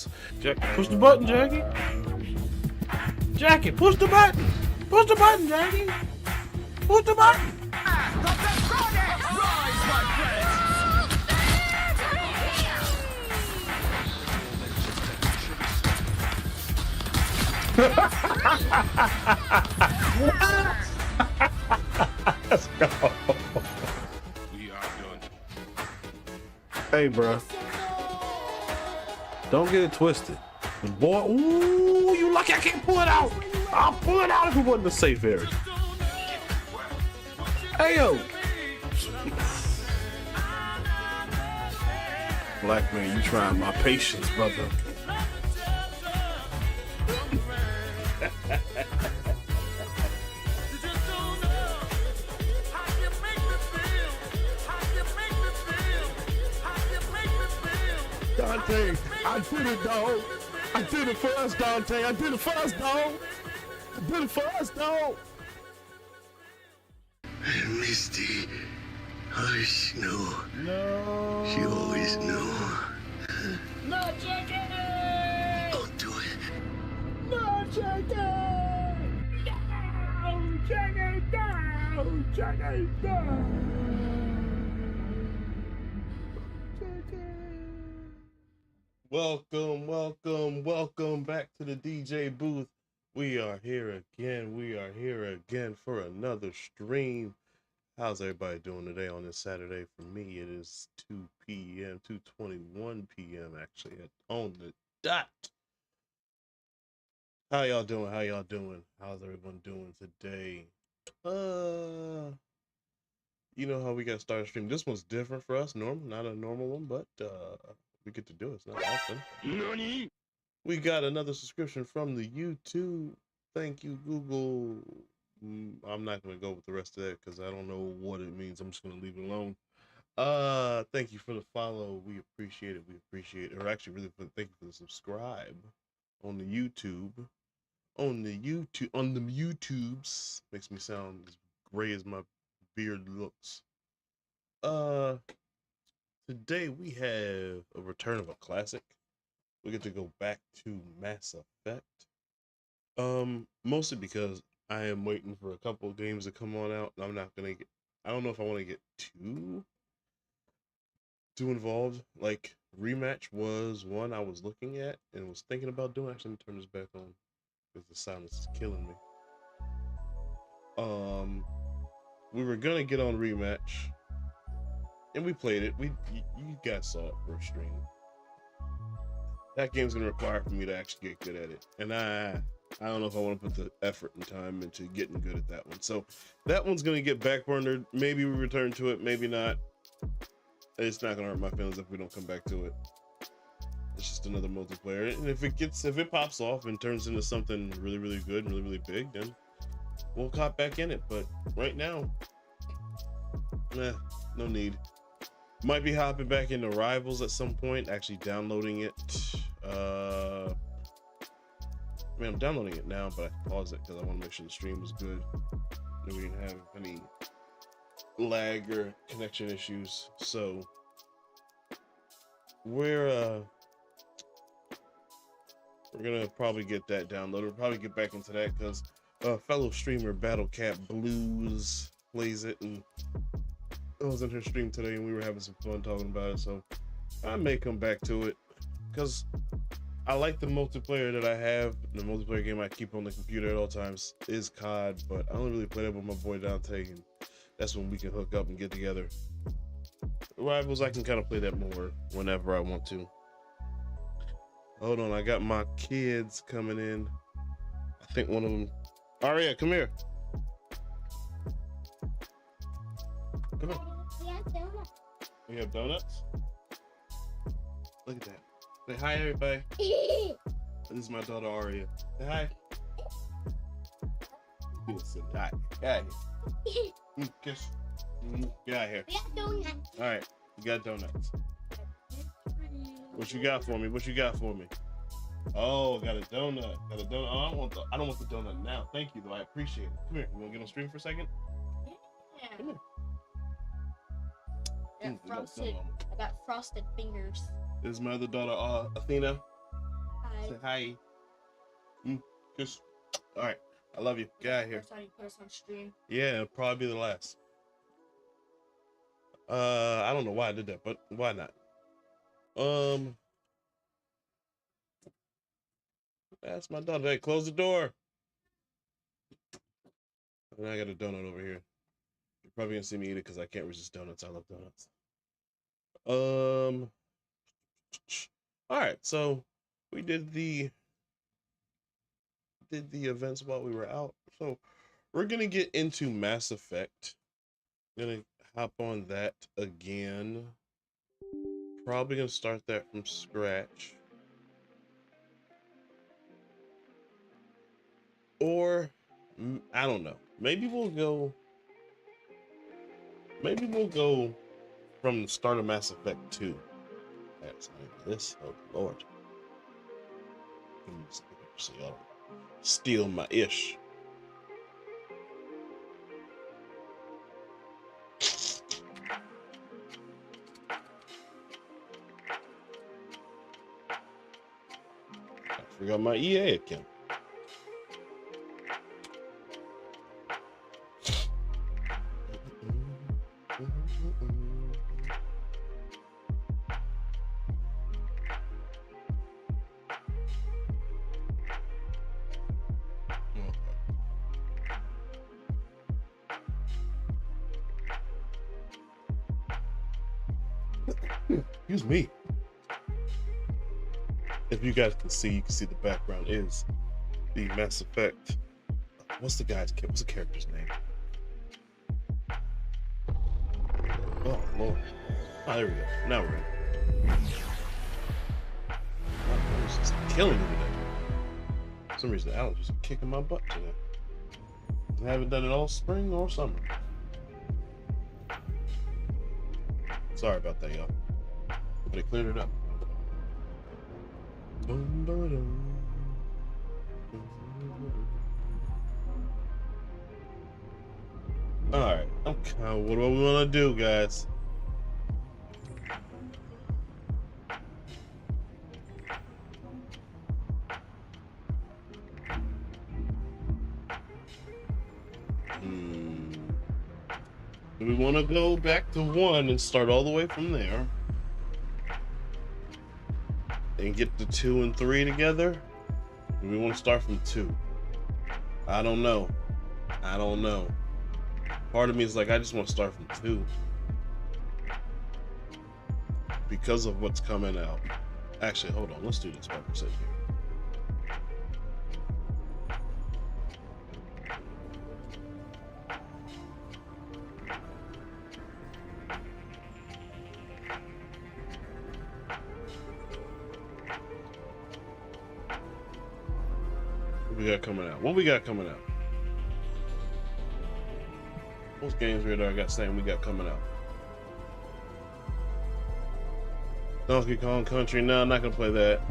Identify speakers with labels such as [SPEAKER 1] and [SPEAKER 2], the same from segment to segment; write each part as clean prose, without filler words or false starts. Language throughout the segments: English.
[SPEAKER 1] buttons. Push the button, Jackie. Jackie, push the button. Push the button, Jackie. Push the button. Let's go.
[SPEAKER 2] We are done.
[SPEAKER 1] Hey, bro. Don't get it twisted. But boy, ooh, you lucky I can't pull it out. I'll pull it out if it wasn't a safe area. Hey, yo. Black man, you trying my patience, brother. Dante, I did it, dog. I did it for us, Dante. I did it for us, dog. I did it for us, dog.
[SPEAKER 3] Misty, hush, no.
[SPEAKER 1] No.
[SPEAKER 3] She always knew.
[SPEAKER 1] No, Jackie.
[SPEAKER 3] Don't do it.
[SPEAKER 1] No, Jackie. No, Jackie, no. Jackie, no. Welcome back to the DJ booth. We are here again for another stream. How's everybody doing today on this Saturday? For me, it is 2 p.m., 2:21 p.m. actually, on the dot. How y'all doing? How's everyone doing today? You know how we got started stream. This one's different for us, not a normal one, but we get to do it. It's not often.
[SPEAKER 2] Nani?
[SPEAKER 1] We got another subscription from the YouTube. Thank you, Google. I'm not going to go with the rest of that because I don't know what it means. I'm just going to leave it alone. Thank you for the follow. We appreciate it. Or actually, really, thank you for the subscribe on the YouTube. On the YouTubes. Makes me sound as gray as my beard looks. Today we have a return of a classic. We get to go back to Mass Effect. Mostly because I am waiting for a couple of games to come on out. I don't know if I want to get too involved. Like Rematch was one I was looking at and was thinking about doing. Actually, let me turn this back on because the silence is killing me. We were gonna get on Rematch, and we played it. You guys saw it for a stream. That game's gonna require for me to actually get good at it, and I don't know if I want to put the effort and time into getting good at that one. So that one's gonna get backburnered. Maybe we return to it, maybe not. It's not gonna hurt my feelings if we don't come back to it. It's just another multiplayer, and if it pops off and turns into something really, really good and really, really big, then we'll hop back in it. But right now, no need. Might be hopping back into Rivals at some point, actually downloading it. I mean, I'm downloading it now, but I paused it because I want to make sure the stream was good and we didn't have any lag or connection issues. So we're gonna probably get that downloaded. We'll probably get back into that because fellow streamer Battle Cat Blues plays it, and I was in her stream today and we were having some fun talking about it. So I may come back to it because I like the multiplayer that I have. The multiplayer game I keep on the computer at all times is COD, but I don't really play that with my boy Dante, and that's when we can hook up and get together. Rivals, I can kind of play that more whenever I want to. Hold on, I got my kids coming in. I think one of them. Aria, come here. Come here. We have donuts. Look at that. Say hi, everybody. This is my daughter Aria. Say hi. Say hi. Get out of here. Kiss. Get out of here.
[SPEAKER 4] We got donuts.
[SPEAKER 1] All right, you got donuts. What you got for me? Oh, got a donut. Oh, I don't want the donut now. Thank you, though. I appreciate it. Come here. You want to get on stream for a second?
[SPEAKER 4] Yeah.
[SPEAKER 1] Come here.
[SPEAKER 4] I got frosted fingers.
[SPEAKER 1] This is my other daughter, Athena. Say hi. Just all right. I love you. Get out of here.
[SPEAKER 4] First time you put us on stream.
[SPEAKER 1] Yeah, it'll probably be the last. I don't know why I did that, but why not? That's my daughter. Hey, close the door. And I got a donut over here. You're probably gonna see me eat it because I can't resist donuts. I love donuts. All right, so we did the events while we were out. So we're gonna get into Mass Effect. Gonna hop on that again. Probably gonna start that from scratch. Or I don't know. Maybe we'll go from the start of Mass Effect 2. That's this. Oh Lord. So y'all steal my ish. I forgot my EA account. Excuse me. If you guys can see, the background is the Mass Effect. What's the character's name? Oh Lord. Oh, there we go. Now we're in. My voice is killing me today. For some reason, the allergies are kicking my butt today. I haven't done it all spring or summer. Sorry about that, y'all. But it cleared it up. Alright, okay, what do we want to do, guys? Do we want to go back to 1 and start all the way from there? And get the 2 and 3 together? Do we want to start from 2? I don't know. Part of me is like, I just want to start from 2. Because of what's coming out. Actually, hold on. Let's do this while we're sitting here. What we got coming out? What games radar got saying we got coming out? Donkey Kong Country. No, I'm not gonna play that.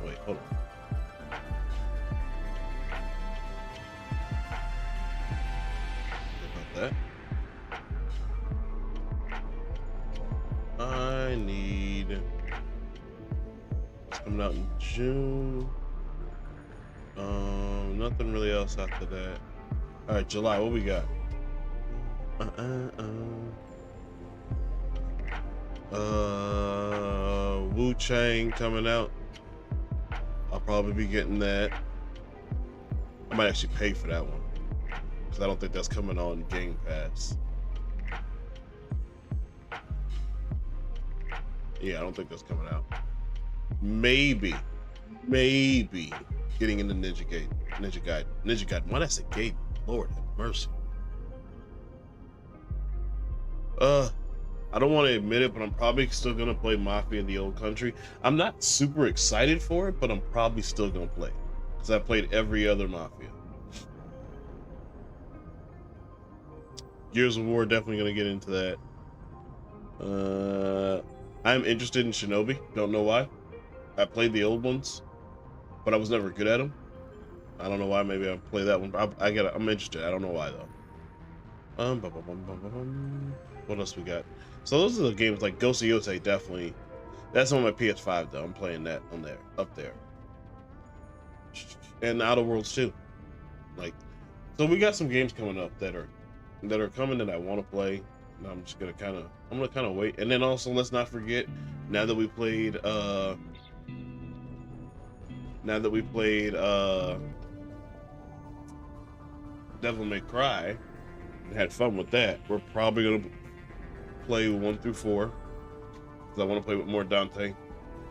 [SPEAKER 1] Wait, hold on. About that. I need. It's coming out in June. Nothing really else after that. All right, July. What we got? Wu Chang coming out. I'll probably be getting that. I might actually pay for that one because I don't think that's coming on Game Pass. Yeah, I don't think that's coming out. Maybe getting into Ninja Gaiden. Why did I say Gaiden? Lord have mercy. I don't want to admit it, but I'm probably still gonna play Mafia in the Old Country. I'm not super excited for it, but I'm probably still gonna play it because I played every other Mafia. Gears of War, definitely gonna get into that. I'm interested in Shinobi. Don't know why. I played the old ones, but I was never good at them. I don't know why. Maybe I'll play that one. I'm interested. I don't know why though. What else we got? So those are the games like Ghost of Yotei. Definitely, that's on my PS5 though. I'm playing that on there, up there. and Outer Worlds 2. Like, so we got some games coming up that are coming that I want to play. And I'm just gonna kind of wait. And then also, let's not forget, now that we played Devil May Cry and had fun with that, we're probably gonna play 1 through 4 because I want to play with more Dante.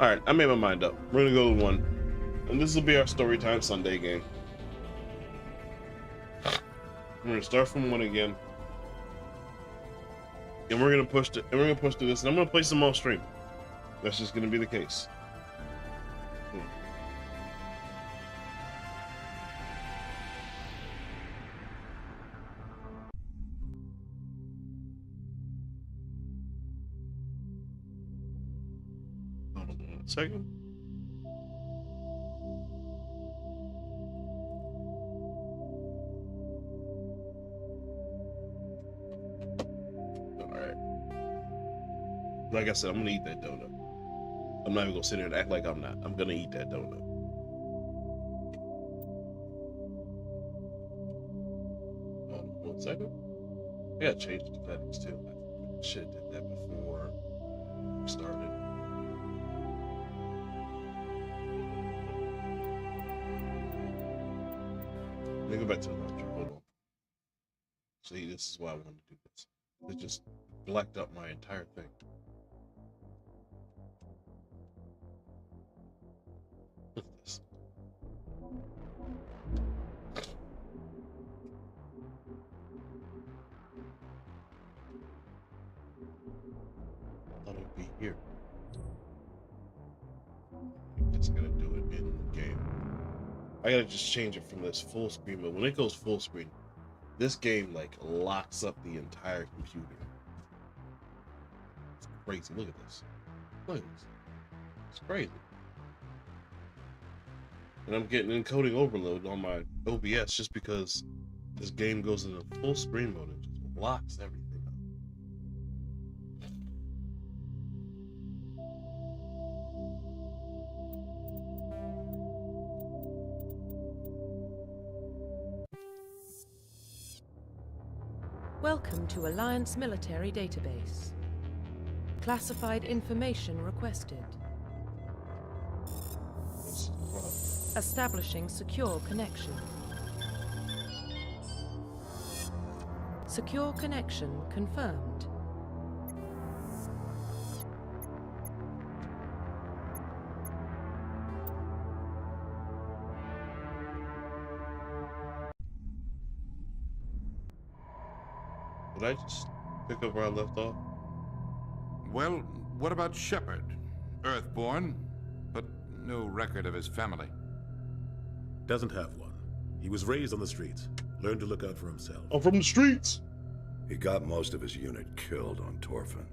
[SPEAKER 1] All right, I made my mind up. We're gonna go to 1, and this will be our Storytime Sunday game. We're gonna start from 1 again. And we're gonna push to this, and I'm gonna play some off stream. That's just gonna be the case. Hold on 1 second. Like I said, I'm gonna eat that donut. I'm not even gonna sit here and act like I'm not. I'm gonna eat that donut. Hold on 1 second. I gotta change the settings too. I should have did that before we started. Let me go back to the launcher. Hold on. See, this is why I wanted to do this. It just blacked up my entire thing. Look at this. Thought it'd be here. I guess I gotta do it in the game. I gotta just change it from this full screen mode. When it goes full screen, this game like locks up the entire computer. It's crazy. Look at this. Look at this. It's crazy. And I'm getting encoding overload on my OBS just because this game goes into full screen mode and just locks everything up.
[SPEAKER 5] Welcome to Alliance Military Database. Classified information requested. Establishing secure connection. Secure connection confirmed.
[SPEAKER 1] Did I just pick up where I left off?
[SPEAKER 6] Well, what about Shepard? Earthborn, but no record of his family.
[SPEAKER 7] Doesn't have one. He was raised on the streets. Learned to look out for himself.
[SPEAKER 1] I'm from the streets.
[SPEAKER 8] He got most of his unit killed on Torfin.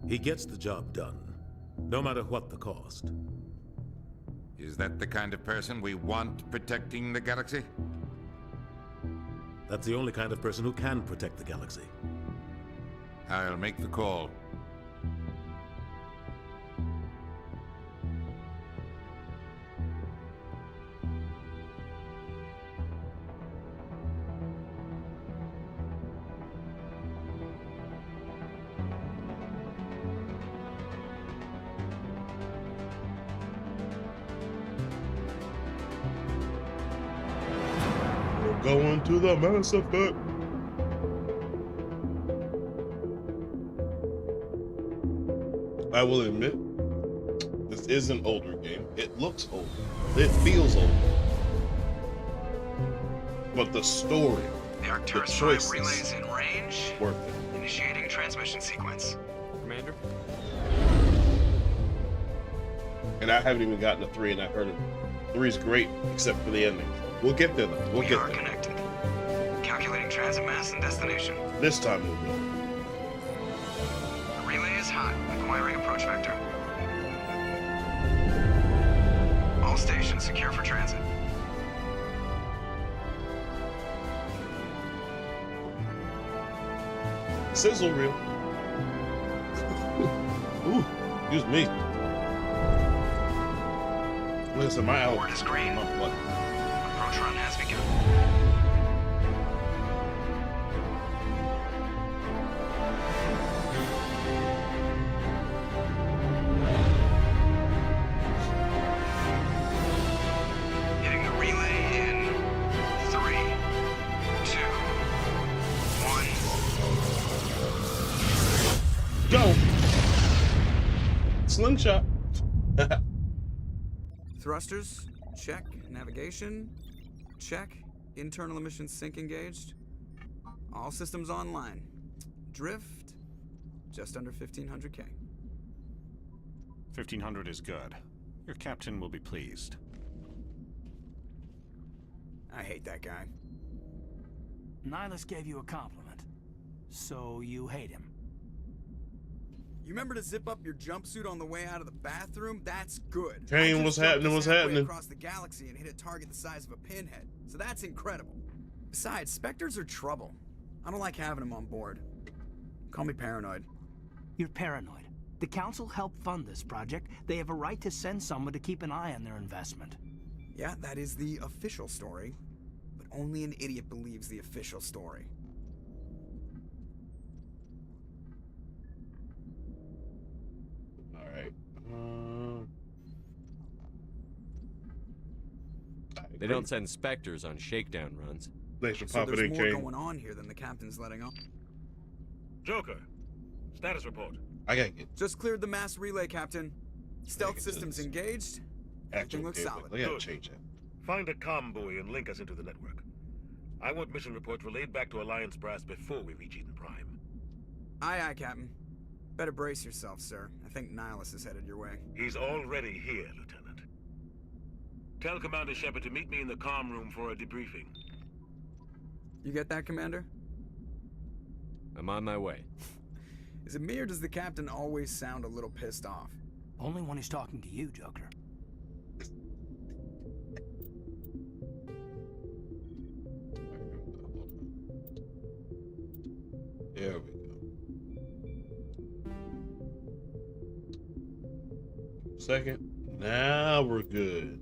[SPEAKER 7] He gets the job done, no matter what the cost.
[SPEAKER 6] Is that the kind of person we want protecting the galaxy?
[SPEAKER 7] That's the only kind of person who can protect the galaxy.
[SPEAKER 6] I'll make the call.
[SPEAKER 1] We're going to the Mass Effect. I will admit, this is an older game. It looks old. It feels old. But the story,
[SPEAKER 9] The Arcturus V
[SPEAKER 1] choices.
[SPEAKER 9] relay is in range.
[SPEAKER 1] worth it.
[SPEAKER 9] Initiating transmission sequence.
[SPEAKER 2] Commander?
[SPEAKER 1] And I haven't even gotten to 3, and I've heard it. 3 is great, except for the ending. We'll get there, though. We'll
[SPEAKER 9] We
[SPEAKER 1] get
[SPEAKER 9] are
[SPEAKER 1] there.
[SPEAKER 9] connected. Calculating transit mass and destination.
[SPEAKER 1] This time we'll go.
[SPEAKER 9] The relay is hot. Acquiring approach vector. All stations secure for transit.
[SPEAKER 1] Sizzle reel. Ooh, excuse me. Listen, my
[SPEAKER 9] Board
[SPEAKER 1] out.
[SPEAKER 9] is green.
[SPEAKER 1] What?
[SPEAKER 9] Approach run has begun. Hitting the relay in 3, 2, 1.
[SPEAKER 1] Go. Slingshot.
[SPEAKER 10] Thrusters, check. Navigation, check. Internal emissions sync engaged. All systems online. Drift, just under 1500K.
[SPEAKER 11] 1500 is good. Your captain will be pleased.
[SPEAKER 10] I hate that guy.
[SPEAKER 12] Nihilus gave you a compliment, so you hate him.
[SPEAKER 10] You remember to zip up your jumpsuit on the way out of the bathroom? That's good.
[SPEAKER 1] Kane,
[SPEAKER 10] I just
[SPEAKER 1] what's
[SPEAKER 10] jumped
[SPEAKER 1] happening?
[SPEAKER 10] this
[SPEAKER 1] What's
[SPEAKER 10] halfway
[SPEAKER 1] happening?
[SPEAKER 10] across the galaxy and hit a target the size of a pinhead. So that's incredible. Besides, Spectres are trouble. I don't like having them on board. Call me paranoid.
[SPEAKER 12] You're paranoid. The Council helped fund this project. They have a right to send someone to keep an eye on their investment.
[SPEAKER 10] Yeah, that is the official story. But only an idiot believes the official story.
[SPEAKER 1] All right.
[SPEAKER 13] They don't send Spectres on shakedown runs.
[SPEAKER 1] Thanks for
[SPEAKER 10] So
[SPEAKER 1] popping
[SPEAKER 10] there's
[SPEAKER 1] in,
[SPEAKER 10] more
[SPEAKER 1] Kane.
[SPEAKER 10] going on here than the captain's letting on.
[SPEAKER 2] Joker, status report.
[SPEAKER 1] I gotta get
[SPEAKER 10] Just cleared the mass relay, Captain. Stealth systems engaged. Everything looks solid.
[SPEAKER 1] I gotta
[SPEAKER 2] Good.
[SPEAKER 1] change that.
[SPEAKER 2] Find a comm buoy and link us into the network. I want mission reports relayed back to Alliance Brass before we reach Eden Prime.
[SPEAKER 10] Aye, aye, Captain. Better brace yourself, sir. I think Nihilus is headed your way.
[SPEAKER 2] He's already here, Lieutenant. Tell Commander Shepard to meet me in the comm room for a debriefing.
[SPEAKER 10] You get that, Commander?
[SPEAKER 13] I'm on my way.
[SPEAKER 10] Is it me or does the Captain always sound a little pissed off?
[SPEAKER 12] Only when he's talking to you, Joker.
[SPEAKER 1] There we go. Second. Now we're good.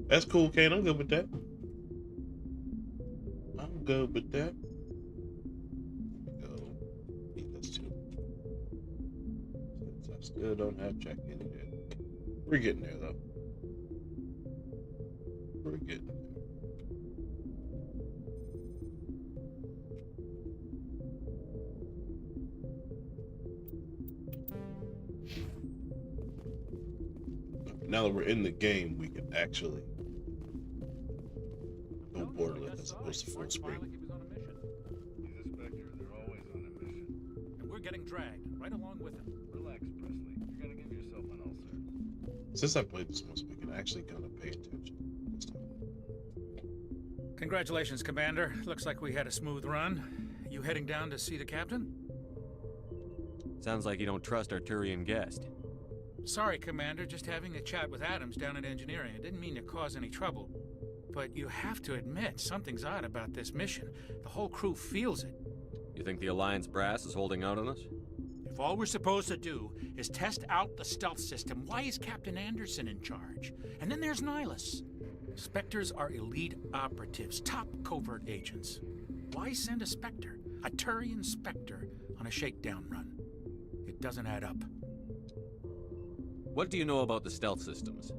[SPEAKER 1] That's cool, Kane. I'm good with that. I'm good with that. Go. Need this too. Since I still don't have check-in yet. We're getting there, though. We're getting there. Now that we're in the game, we can actually go borderless as opposed to full screen.
[SPEAKER 6] He's a Spectre. They're always on a mission.
[SPEAKER 12] And we're getting dragged right along with him.
[SPEAKER 6] Relax, Presley. You're gonna give yourself an ulcer.
[SPEAKER 1] Since I played this once, we can actually kind of pay attention this time.
[SPEAKER 14] Congratulations, Commander. Looks like we had a smooth run. You heading down to see the captain?
[SPEAKER 13] Sounds like you don't trust our Turian guest.
[SPEAKER 14] Sorry, Commander. Just having a chat with Adams down at engineering. I didn't mean to cause any trouble. But you have to admit, something's odd about this mission. The whole crew feels it.
[SPEAKER 13] You think the Alliance Brass is holding out on us?
[SPEAKER 14] If all we're supposed to do is test out the stealth system, why is Captain Anderson in charge? And then there's Nihilus. Spectres are elite operatives, top covert agents. Why send a Spectre, a Turian Spectre, on a shakedown run? It doesn't add up.
[SPEAKER 13] What do you know about the stealth systems?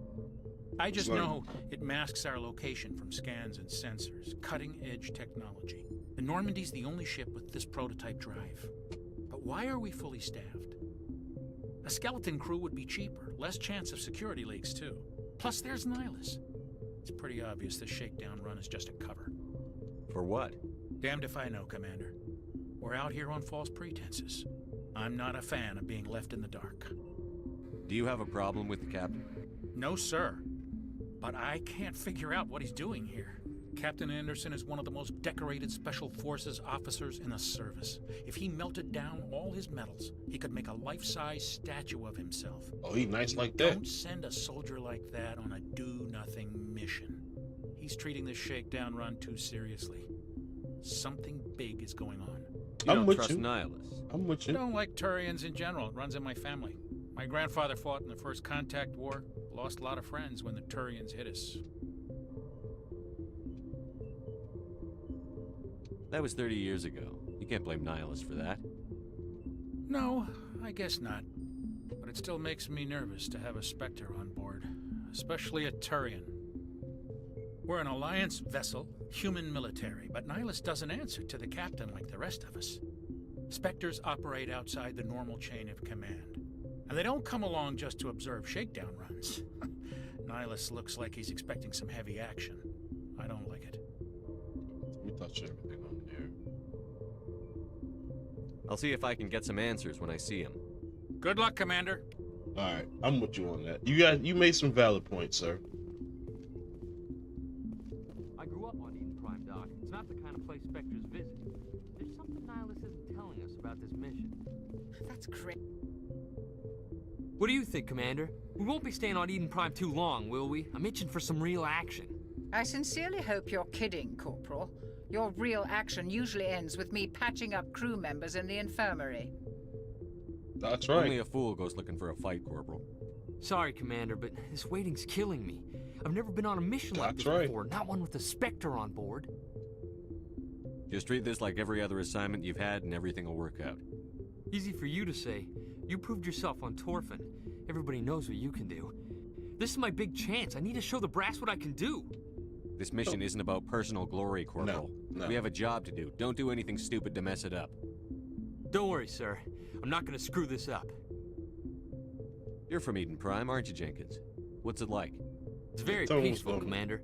[SPEAKER 14] I just know it masks our location from scans and sensors. Cutting-edge technology. The Normandy's the only ship with this prototype drive. But why are we fully staffed? A skeleton crew would be cheaper, less chance of security leaks too. Plus there's Nihilus. It's pretty obvious this shakedown run is just a cover.
[SPEAKER 13] For what?
[SPEAKER 14] Damned if I know, Commander. We're out here on false pretenses. I'm not a fan of being left in the dark.
[SPEAKER 13] Do you have a problem with the captain?
[SPEAKER 14] No, sir. But I can't figure out what he's doing here. Captain Anderson is one of the most decorated Special Forces officers in the service. If he melted down all his medals, he could make a life-size statue of himself.
[SPEAKER 1] Oh, he's nice like that.
[SPEAKER 14] Don't send a soldier like that on a do-nothing mission. He's treating this shakedown run too seriously. Something big is going on.
[SPEAKER 13] You don't trust Nihilus.
[SPEAKER 1] I'm with
[SPEAKER 14] I
[SPEAKER 1] you.
[SPEAKER 14] don't like Turians in general. It runs in my family. My grandfather fought in the First Contact War, lost a lot of friends when the Turians hit us.
[SPEAKER 13] That was 30 years ago. You can't blame Nihilus for that.
[SPEAKER 14] No, I guess not. But it still makes me nervous to have a Spectre on board, especially a Turian. We're an Alliance vessel, human military, but Nihilus doesn't answer to the captain like the rest of us. Spectres operate outside the normal chain of command. And they don't come along just to observe shakedown runs. Nihilus looks like he's expecting some heavy action. I don't like it.
[SPEAKER 1] We touched everything on here.
[SPEAKER 13] I'll see if I can get some answers when I see him.
[SPEAKER 14] Good luck, Commander.
[SPEAKER 1] All right, I'm with you on that. You made some valid points, sir.
[SPEAKER 15] I grew up on Eden Prime, Doc. It's not the kind of place Spectres visit. There's something Nihilus isn't telling us about this mission.
[SPEAKER 16] That's great.
[SPEAKER 15] What do you think, Commander? We won't be staying on Eden Prime too long, will we? I'm itching for some real action.
[SPEAKER 16] I sincerely hope you're kidding, Corporal. Your real action usually ends with me patching up crew members in the infirmary.
[SPEAKER 1] That's right.
[SPEAKER 13] Only a fool goes looking for a fight, Corporal.
[SPEAKER 15] Sorry, Commander, but this waiting's killing me. I've never been on a mission like this before, not one with a Spectre on board.
[SPEAKER 13] Just treat this like every other assignment you've had and everything will work out.
[SPEAKER 15] Easy for you to say. You proved yourself on Torfin. Everybody knows what you can do. This is my big chance. I need to show the brass what I can do.
[SPEAKER 13] This mission isn't about personal glory, Corporal.
[SPEAKER 1] No.
[SPEAKER 13] We have a job to do. Don't do anything stupid to mess it up.
[SPEAKER 15] Don't worry, sir. I'm not gonna screw this up.
[SPEAKER 13] You're from Eden Prime, aren't you, Jenkins? What's it like?
[SPEAKER 15] It's very peaceful, Commander.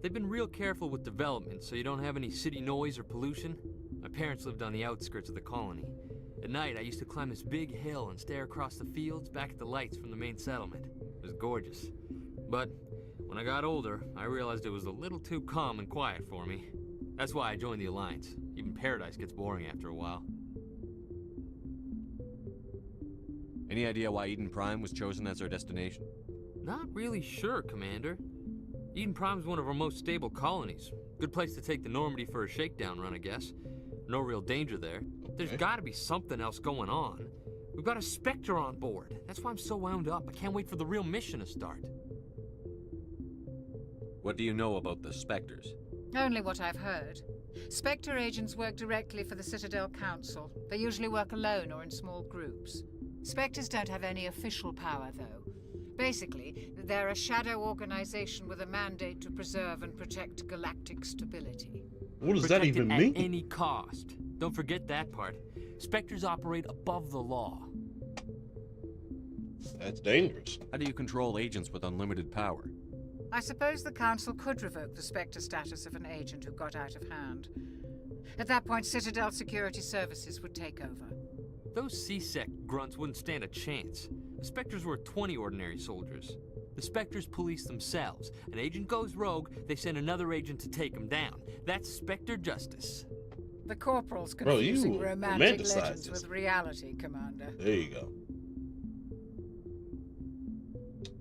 [SPEAKER 15] They've been real careful with development, so you don't have any city noise or pollution. My parents lived on the outskirts of the colony. At night, I used to climb this big hill and stare across the fields back at the lights from the main settlement. It was gorgeous. But when I got older, I realized it was a little too calm and quiet for me. That's why I joined the Alliance. Even Paradise gets boring after a while.
[SPEAKER 13] Any idea why Eden Prime was chosen as our destination?
[SPEAKER 15] Not really sure, Commander. Eden Prime's one of our most stable colonies. Good place to take the Normandy for a shakedown run, I guess. No real danger there. There's gotta be something else going on. We've got a Spectre on board. That's why I'm so wound up. I can't wait for the real mission to start.
[SPEAKER 13] What do you know about the Spectres?
[SPEAKER 16] Only what I've heard. Spectre agents work directly for the Citadel Council. They usually work alone or in small groups. Spectres don't have any official power, though. Basically, they're a shadow organization with a mandate to preserve and protect galactic stability.
[SPEAKER 1] What does that even mean?
[SPEAKER 15] At any cost. Don't forget that part. Spectres operate above the law.
[SPEAKER 1] That's dangerous.
[SPEAKER 13] How do you control agents with unlimited power?
[SPEAKER 16] I suppose the Council could revoke the Spectre status of an agent who got out of hand. At that point, Citadel Security Services would take over.
[SPEAKER 15] Those C-Sec grunts wouldn't stand a chance. The Spectres were 20 ordinary soldiers. The Spectres police themselves. An agent goes rogue, they send another agent to take him down. That's Spectre justice.
[SPEAKER 16] The Corporal's confusing romantic legends with reality, Commander.
[SPEAKER 1] There you go.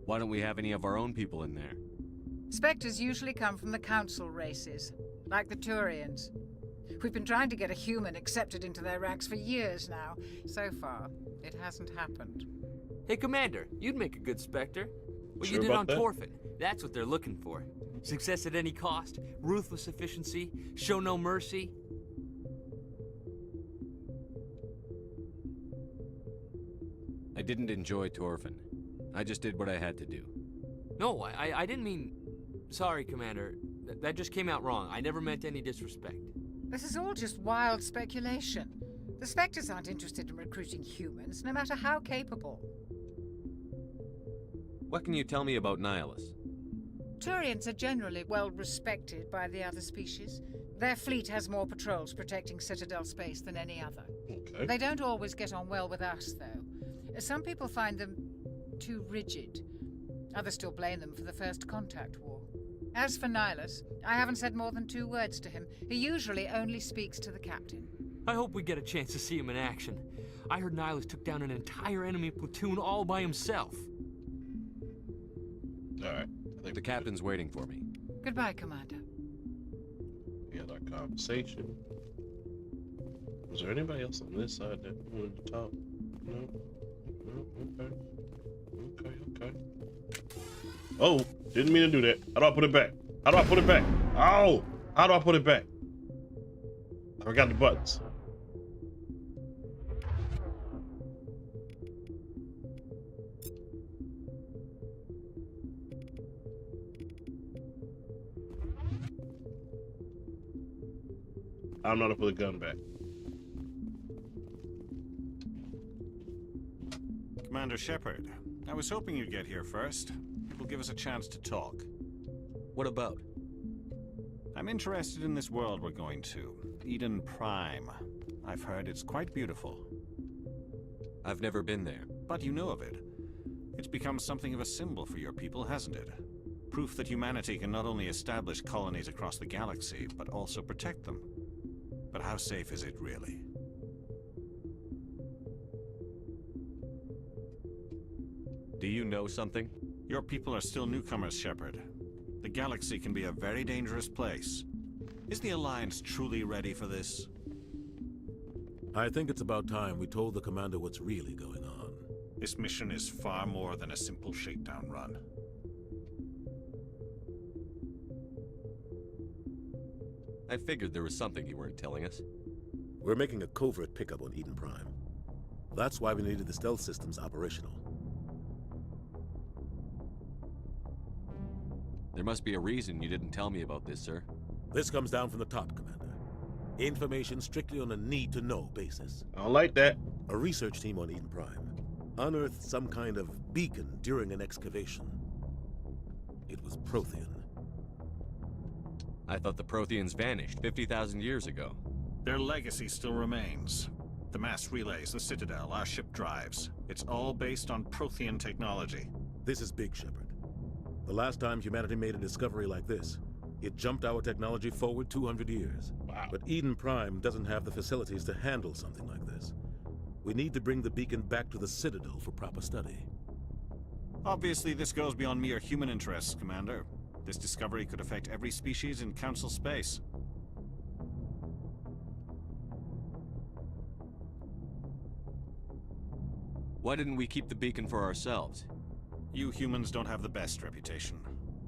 [SPEAKER 13] Why don't we have any of our own people in there?
[SPEAKER 16] Spectres usually come from the Council races, like the Turians. We've been trying to get a human accepted into their ranks for years now. So far, it hasn't happened.
[SPEAKER 15] Hey, Commander, you'd make a good Spectre. What you did on Torfin, that's what they're looking for. Success at any cost, ruthless efficiency, show no mercy.
[SPEAKER 13] I didn't enjoy Torfin. I just did what I had to do.
[SPEAKER 15] No, I didn't mean... Sorry, Commander. That just came out wrong. I never meant any disrespect.
[SPEAKER 16] This is all just wild speculation. The Spectres aren't interested in recruiting humans, no matter how capable.
[SPEAKER 13] What can you tell me about Nihilus?
[SPEAKER 16] Turians are generally well respected by the other species. Their fleet has more patrols protecting Citadel space than any other.
[SPEAKER 1] Okay.
[SPEAKER 16] They don't always get on well with us, though. Some people find them too rigid. Others still blame them for the First Contact War. As for Nihilus, I haven't said more than 2 words to him. He usually only speaks to the captain.
[SPEAKER 15] I hope we get a chance to see him in action. I heard Nihilus took down an entire enemy platoon all by himself.
[SPEAKER 1] Alright.
[SPEAKER 13] The captain's waiting for me.
[SPEAKER 16] Goodbye, Commander.
[SPEAKER 1] We had our conversation. Was there anybody else on this side that wanted to talk? No? No? Okay. Oh, didn't mean to do that. How do I put it back? How do I put it back? Oh, how do I put it back? I forgot the buttons. I don't know how to put the gun back.
[SPEAKER 11] Commander Shepard, I was hoping you'd get here first. It will give us a chance to talk.
[SPEAKER 13] What about?
[SPEAKER 11] I'm interested in this world we're going to, Eden Prime. I've heard it's quite beautiful.
[SPEAKER 13] I've never been there.
[SPEAKER 11] But you know of it. It's become something of a symbol for your people, hasn't it? Proof that humanity can not only establish colonies across the galaxy, but also protect them. But how safe is it really?
[SPEAKER 13] Do you know something?
[SPEAKER 11] Your people are still newcomers, Shepard. The galaxy can be a very dangerous place. Is the Alliance truly ready for this?
[SPEAKER 7] I think it's about time we told the Commander what's really going on.
[SPEAKER 11] This mission is far more than a simple shakedown run.
[SPEAKER 13] I figured there was something you weren't telling us.
[SPEAKER 7] We're making a covert pickup on Eden Prime. That's why we needed the stealth systems operational.
[SPEAKER 13] There must be a reason you didn't tell me about this, sir.
[SPEAKER 7] This comes down from the top, Commander. Information strictly on a need-to-know basis.
[SPEAKER 1] I don't like that.
[SPEAKER 7] A research team on Eden Prime unearthed some kind of beacon during an excavation. It was Prothean.
[SPEAKER 13] I thought the Protheans vanished 50,000 years ago.
[SPEAKER 11] Their legacy still remains. The mass relays, the Citadel, our ship drives. It's all based on Prothean technology.
[SPEAKER 7] This is big, Shepard. The last time humanity made a discovery like this, it jumped our technology forward 200 years.
[SPEAKER 1] Wow.
[SPEAKER 7] But Eden Prime doesn't have the facilities to handle something like this. We need to bring the beacon back to the Citadel for proper study.
[SPEAKER 11] Obviously, this goes beyond mere human interests, Commander. This discovery could affect every species in Council space.
[SPEAKER 13] Why didn't we keep the beacon for ourselves?
[SPEAKER 11] You humans don't have the best reputation.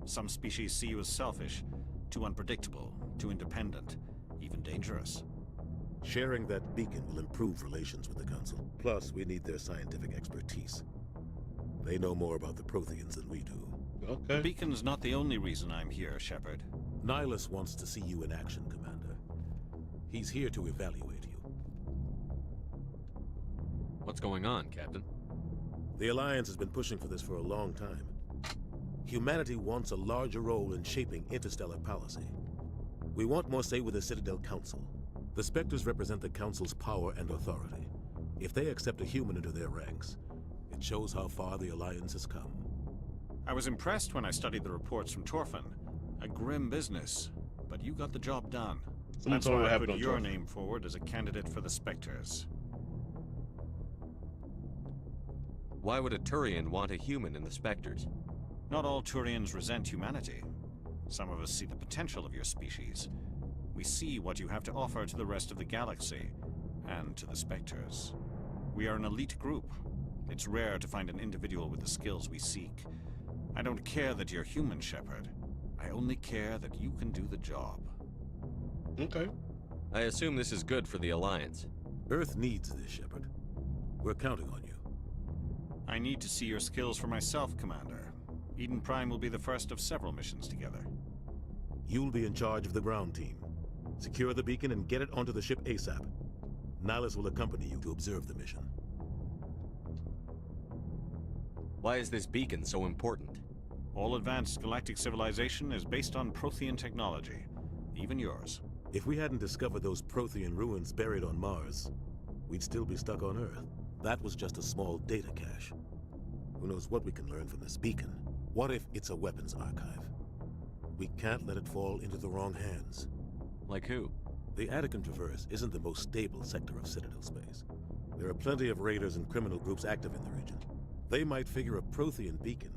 [SPEAKER 11] Some species see you as selfish, too unpredictable, too independent, even dangerous.
[SPEAKER 7] Sharing that beacon will improve relations with the Council. Plus, we need their scientific expertise. They know more about the Protheans than we do.
[SPEAKER 1] Okay.
[SPEAKER 11] The beacon's not the only reason I'm here, Shepard.
[SPEAKER 7] Nihilus wants to see you in action, Commander. He's here to evaluate you.
[SPEAKER 13] What's going on, Captain?
[SPEAKER 7] The Alliance has been pushing for this for a long time. Humanity wants a larger role in shaping interstellar policy. We want more say with the Citadel Council. The Spectres represent the Council's power and authority. If they accept a human into their ranks, it shows how far the Alliance has come.
[SPEAKER 11] I was impressed when I studied the reports from Torfan. A grim business, but you got the job done. That's why I put your name forward as a candidate for the Spectres.
[SPEAKER 13] Why would a Turian want a human in the Spectres?
[SPEAKER 11] Not all Turians resent humanity. Some of us see the potential of your species. We see what you have to offer to the rest of the galaxy, and to the Spectres. We are an elite group. It's rare to find an individual with the skills we seek. I don't care that you're human, Shepard. I only care that you can do the job.
[SPEAKER 1] Okay.
[SPEAKER 13] I assume this is good for the Alliance.
[SPEAKER 7] Earth needs this, Shepard. We're counting on you.
[SPEAKER 11] I need to see your skills for myself, Commander. Eden Prime will be the first of several missions together.
[SPEAKER 7] You'll be in charge of the ground team. Secure the beacon and get it onto the ship ASAP. Nihilus will accompany you to observe the mission.
[SPEAKER 13] Why is this beacon so important?
[SPEAKER 11] All advanced galactic civilization is based on Prothean technology, even yours.
[SPEAKER 7] If we hadn't discovered those Prothean ruins buried on Mars, we'd still be stuck on Earth. That was just a small data cache. Who knows what we can learn from this beacon? What if it's a weapons archive? We can't let it fall into the wrong hands.
[SPEAKER 13] Like who?
[SPEAKER 7] The Attican Traverse isn't the most stable sector of Citadel space. There are plenty of raiders and criminal groups active in the region. They might figure a Prothean beacon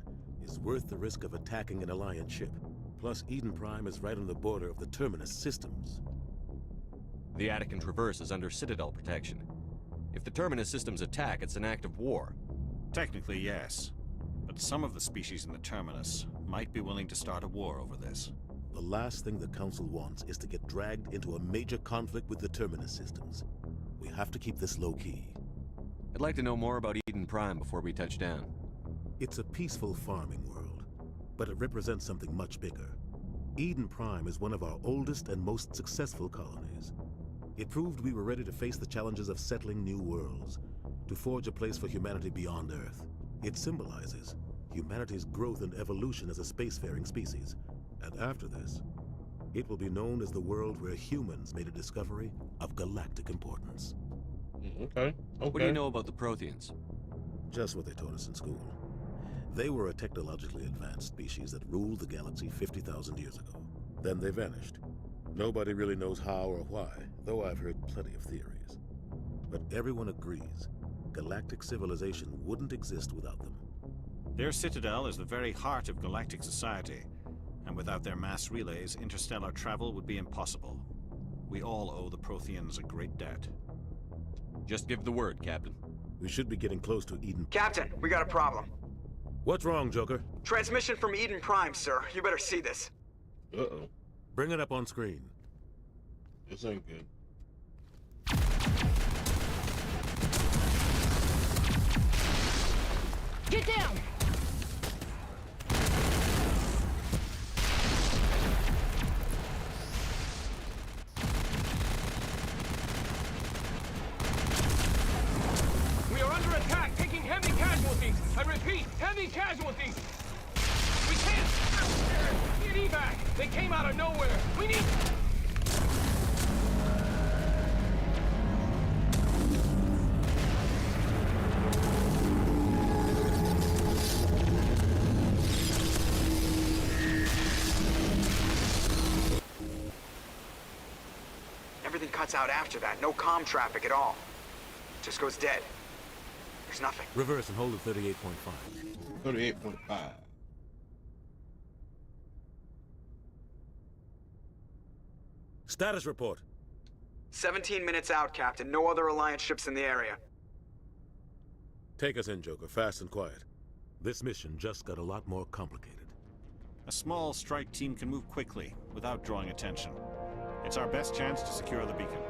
[SPEAKER 7] is worth the risk of attacking an Alliance ship. Plus, Eden Prime is right on the border of the Terminus systems.
[SPEAKER 13] The Attican Traverse is under Citadel protection. If the Terminus systems attack, it's an act of war.
[SPEAKER 11] Technically, yes. But some of the species in the Terminus might be willing to start a war over this.
[SPEAKER 7] The last thing the Council wants is to get dragged into a major conflict with the Terminus systems. We have to keep this low-key.
[SPEAKER 13] I'd like to know more about Eden Prime before we touch down.
[SPEAKER 7] It's a peaceful farming world, but it represents something much bigger. Eden Prime is one of our oldest and most successful colonies. It proved we were ready to face the challenges of settling new worlds, to forge a place for humanity beyond Earth. It symbolizes humanity's growth and evolution as a spacefaring species. And after this, it will be known as the world where humans made a discovery of galactic importance.
[SPEAKER 1] Okay.
[SPEAKER 13] What do you know about the Protheans?
[SPEAKER 7] Just what they taught us in school. They were a technologically advanced species that ruled the galaxy 50,000 years ago. Then they vanished. Nobody really knows how or why, though I've heard plenty of theories. But everyone agrees galactic civilization wouldn't exist without them.
[SPEAKER 11] Their citadel is the very heart of galactic society, and without their mass relays, interstellar travel would be impossible. We all owe the Protheans a great debt.
[SPEAKER 13] Just give the word, Captain.
[SPEAKER 7] We should be getting close to Eden.
[SPEAKER 10] Captain, we got a problem.
[SPEAKER 7] What's wrong, Joker?
[SPEAKER 10] Transmission from Eden Prime, sir. You better see this.
[SPEAKER 1] Uh-oh.
[SPEAKER 7] Bring it up on screen.
[SPEAKER 1] This ain't good.
[SPEAKER 17] Get down!
[SPEAKER 18] We are under attack, taking heavy casualties. I repeat, heavy casualties. We can't get evac. They came out of nowhere. We need...
[SPEAKER 10] Everything cuts out after that. No comm traffic at all. Just goes dead. There's nothing.
[SPEAKER 7] Reverse and hold at 38.5.
[SPEAKER 1] 38.5.
[SPEAKER 7] Status report.
[SPEAKER 10] 17 minutes out, Captain. No other Alliance ships in the area.
[SPEAKER 7] Take us in, Joker, fast and quiet. This mission just got a lot more complicated.
[SPEAKER 11] A small strike team can move quickly, without drawing attention. It's our best chance to secure the beacon.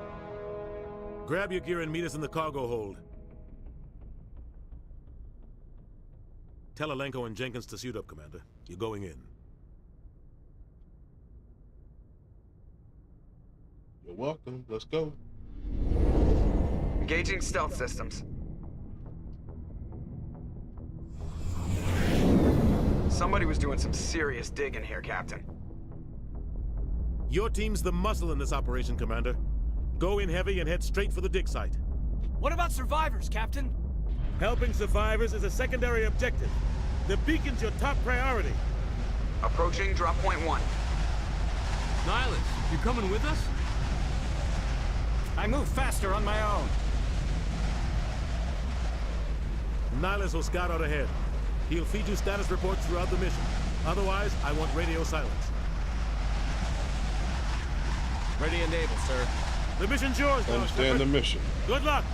[SPEAKER 7] Grab your gear and meet us in the cargo hold. Tell Alenko and Jenkins to suit up, Commander. You're going in.
[SPEAKER 1] You're welcome. Let's go.
[SPEAKER 10] Engaging stealth systems. Somebody was doing some serious digging here, Captain.
[SPEAKER 7] Your team's the muscle in this operation, Commander. Go in heavy and head straight for the dig site.
[SPEAKER 12] What about survivors, Captain?
[SPEAKER 7] Helping survivors is a secondary objective. The beacon's your top priority.
[SPEAKER 10] Approaching drop point 1.
[SPEAKER 15] Nihilus, you coming with us?
[SPEAKER 11] I move faster on my own.
[SPEAKER 7] Nihilus will scout out ahead. He'll feed you status reports throughout the mission. Otherwise, I want radio silence.
[SPEAKER 13] Ready and able, sir.
[SPEAKER 7] The mission's yours, now,
[SPEAKER 1] Understand the mission.
[SPEAKER 7] Good luck.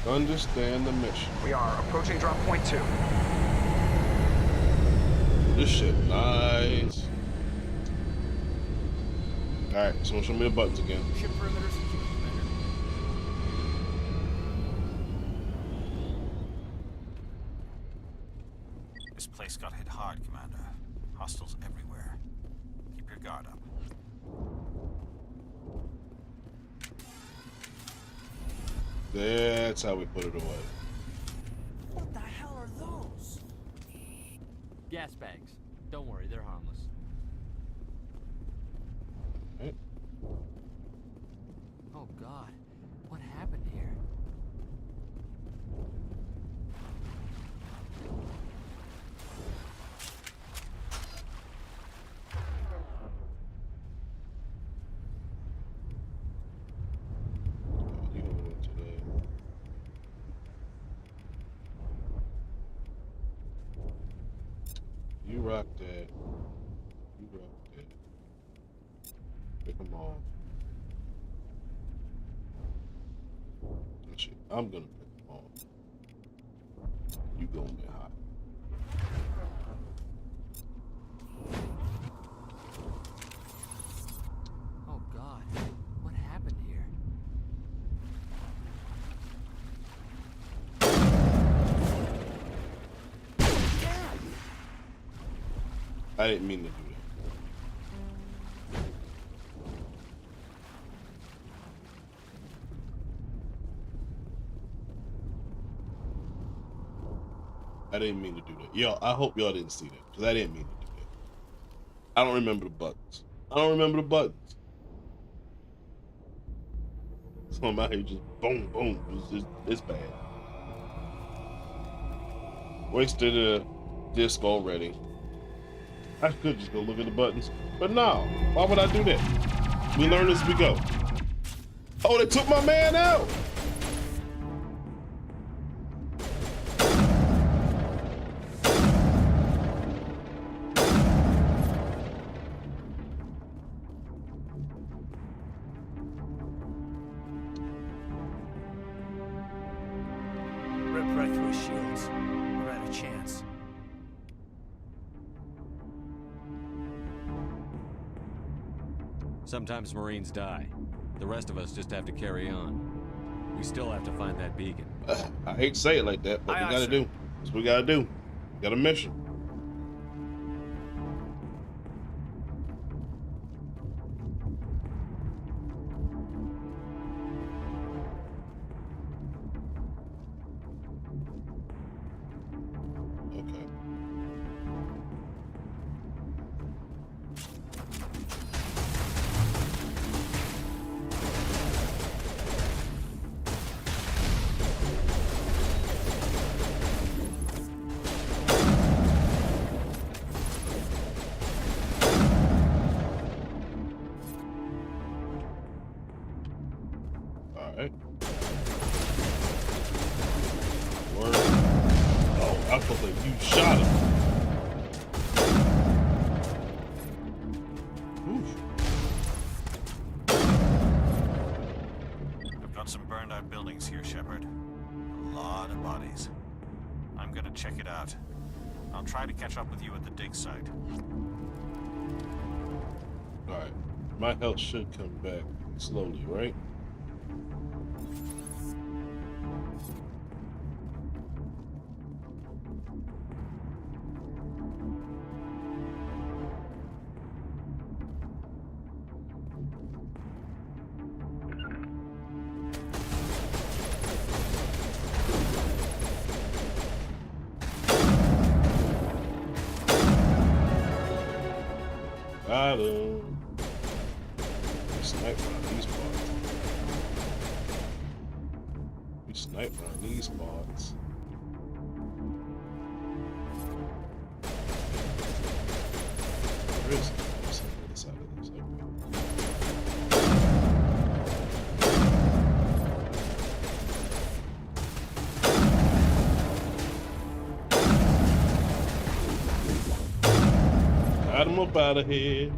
[SPEAKER 1] Understand the mission.
[SPEAKER 10] We are approaching drop point 2.
[SPEAKER 1] This shit nice. Alright, so show me the buttons again.
[SPEAKER 12] Ship perimeter secure, Commander.
[SPEAKER 11] This place got hit hard, Commander. Hostiles everywhere. Keep your guard up.
[SPEAKER 1] That's how we put it away.
[SPEAKER 12] What the hell are those?
[SPEAKER 15] Gas bags. Don't worry, they're harmless.
[SPEAKER 1] Right.
[SPEAKER 15] Oh God, what happened here?
[SPEAKER 1] You rock that. You rock that. Pick them off. Actually, I'm gonna pick them off. You gonna get hot. I didn't mean to do that. I didn't mean to do that. Yo, I hope y'all didn't see that, because I didn't mean to do that. I don't remember the buttons. I don't remember the buttons. So I'm out here just boom, boom. It's bad. Wasted a disc already. I could just go look at the buttons, but no. Why would I do that? We learn as we go. Oh, they took my man out.
[SPEAKER 12] Rip right through his shields. We're out of chance.
[SPEAKER 13] Sometimes Marines die. The rest of us just have to carry on. We still have to find that beacon.
[SPEAKER 1] I hate to say it like that, but we gotta do. That's what we gotta do. We got a mission. Alright. Word. Oh, I thought that you shot him. Oof.
[SPEAKER 11] I've got some burned out buildings here, Shepard. A lot of bodies. I'm gonna check it out. I'll try to catch up with you at the dig site.
[SPEAKER 1] Alright. My health should come back slowly, right? Got him. Snipe around these parts. We snipe around these parts. Where is it? What's on the other side of this? Okay. Got him up out of here.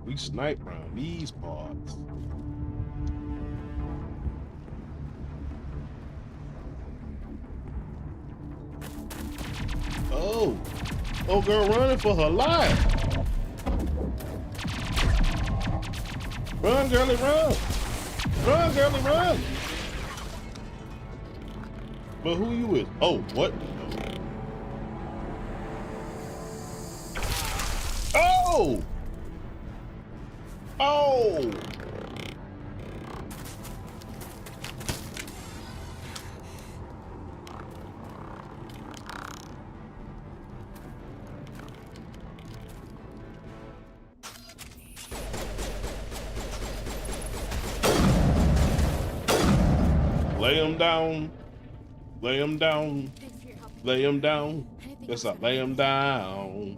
[SPEAKER 1] We snipe around these parts. Oh, oh girl running for her life. Run, girlie, run. Run, girlie, run. But who you with? Oh, what? Oh! Oh! Lay him down. Lay him down. Lay him down. Yes, I lay him down.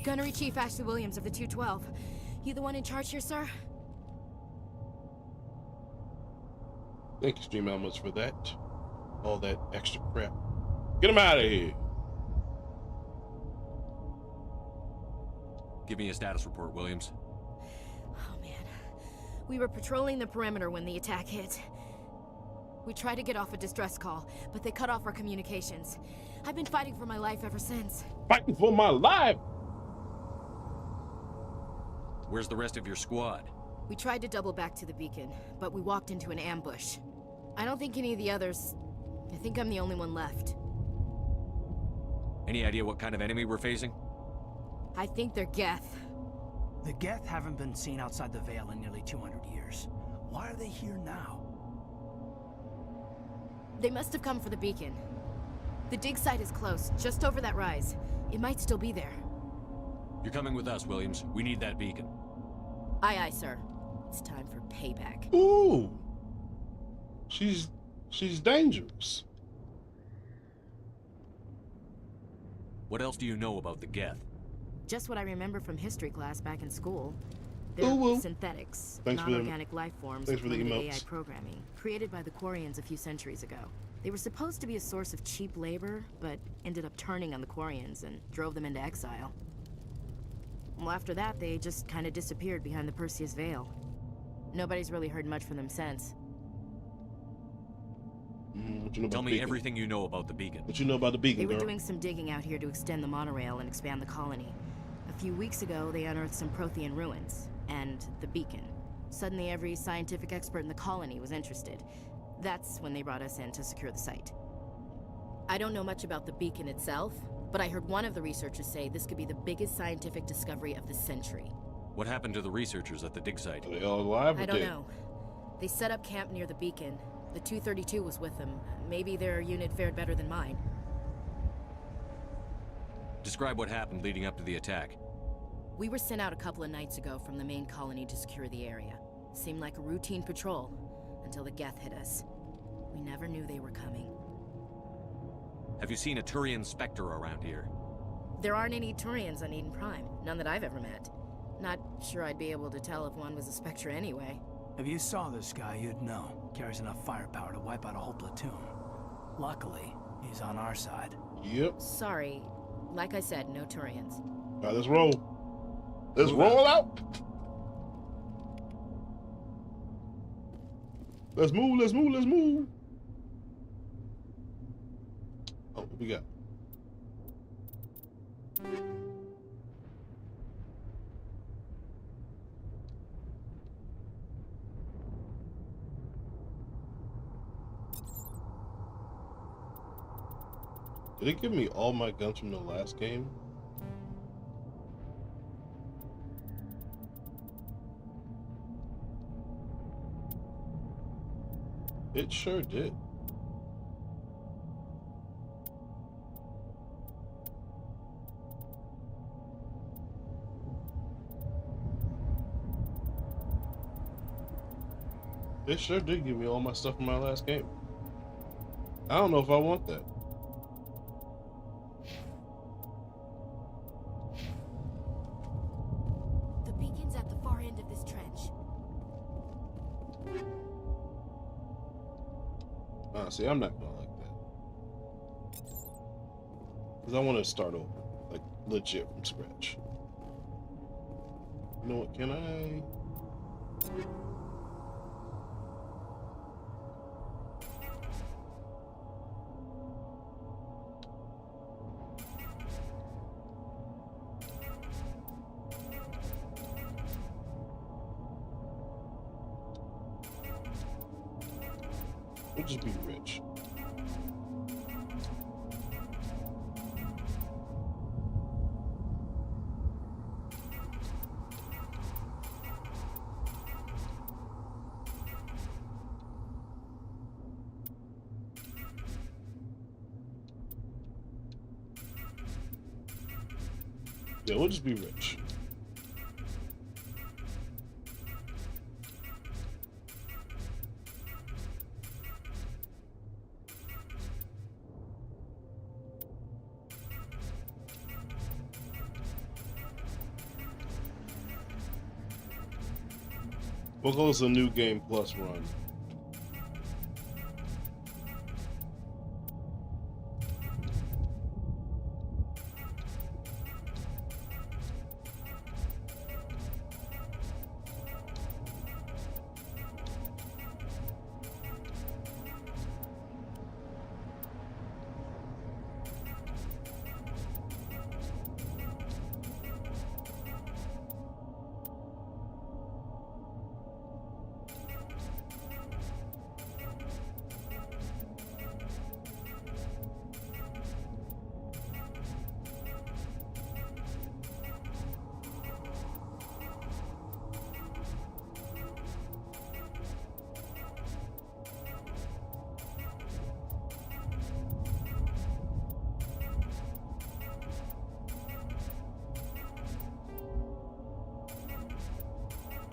[SPEAKER 17] Gunnery Chief Ashley Williams of the 212. You the one in charge here, sir?
[SPEAKER 1] Thank you, Stream Elements, for that. All that extra crap. Get him out of here.
[SPEAKER 13] Give me a status report, Williams.
[SPEAKER 17] Oh, man. We were patrolling the perimeter when the attack hit. We tried to get off a distress call, but they cut off our communications. I've been fighting for my life ever since.
[SPEAKER 1] Fighting for my life?
[SPEAKER 13] Where's the rest of your squad?
[SPEAKER 17] We tried to double back to the beacon, but we walked into an ambush. I don't think any of the others... I think I'm the only one left.
[SPEAKER 13] Any idea what kind of enemy we're facing?
[SPEAKER 17] I think they're Geth.
[SPEAKER 12] The Geth haven't been seen outside the Veil in nearly 200 years. Why are they here now?
[SPEAKER 17] They must have come for the beacon. The dig site is close, just over that rise. It might still be there.
[SPEAKER 13] You're coming with us, Williams. We need that beacon.
[SPEAKER 17] Aye, aye, sir. It's time for payback.
[SPEAKER 1] Ooh. She's dangerous.
[SPEAKER 13] What else do you know about the Geth?
[SPEAKER 17] Just what I remember from history class back in school. They're synthetics, non-organic life forms with limited AI programming, created by the Quarians a few centuries ago. They were supposed to be a source of cheap labor, but ended up turning on the Quarians and drove them into exile. Well, after that, they just kind of disappeared behind the Perseus Veil. Nobody's really heard much from them since.
[SPEAKER 13] Tell me everything you know about the beacon.
[SPEAKER 1] What you know about the beacon,
[SPEAKER 17] They were doing some digging out here to extend the monorail and expand the colony. A few weeks ago, they unearthed some Prothean ruins, and the beacon. Suddenly, every scientific expert in the colony was interested. That's when they brought us in to secure the site. I don't know much about the beacon itself, but I heard one of the researchers say this could be the biggest scientific discovery of the century.
[SPEAKER 13] What happened to the researchers at the dig site?
[SPEAKER 1] Are they all alive?
[SPEAKER 17] I don't know. They set up camp near the beacon. The 232 was with them. Maybe their unit fared better than mine.
[SPEAKER 13] Describe what happened leading up to the attack.
[SPEAKER 17] We were sent out a couple of nights ago from the main colony to secure the area. Seemed like a routine patrol, until the Geth hit us. We never knew they were coming.
[SPEAKER 13] Have you seen a Turian Spectre around here?
[SPEAKER 17] There aren't any Turians on Eden Prime. None that I've ever met. Not sure I'd be able to tell if one was a Spectre anyway.
[SPEAKER 12] If you saw this guy, you'd know. Carries enough firepower to wipe out a whole platoon. Luckily, he's on our side.
[SPEAKER 1] Yep.
[SPEAKER 17] Sorry. Like I said, no Turians.
[SPEAKER 1] All right, let's roll. Let's roll out. Let's move, let's move, let's move. Oh, what we got? Did it give me all my guns from the last game? It sure did. It sure did give me all my stuff from my last game. I don't know if I want that.
[SPEAKER 17] The beacon's at the far end of this trench.
[SPEAKER 1] See, I'm not gonna like that. Because I want to start over. Like, legit from scratch. You know what, can I... We'll just be rich. Yeah, we'll just be rich. We'll call this a new game plus run.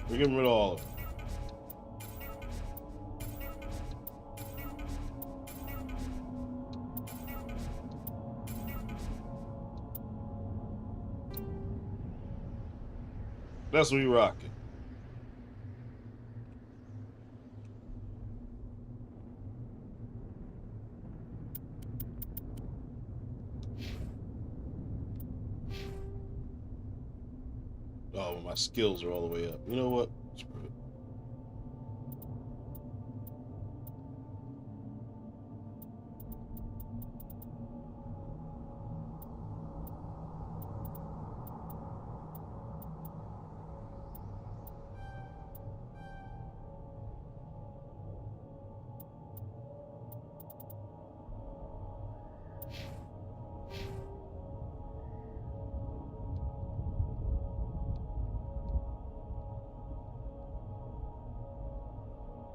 [SPEAKER 1] We're getting rid of all of them. That's what we rocking. Oh, my skills are all the way up. You know what? Screw it.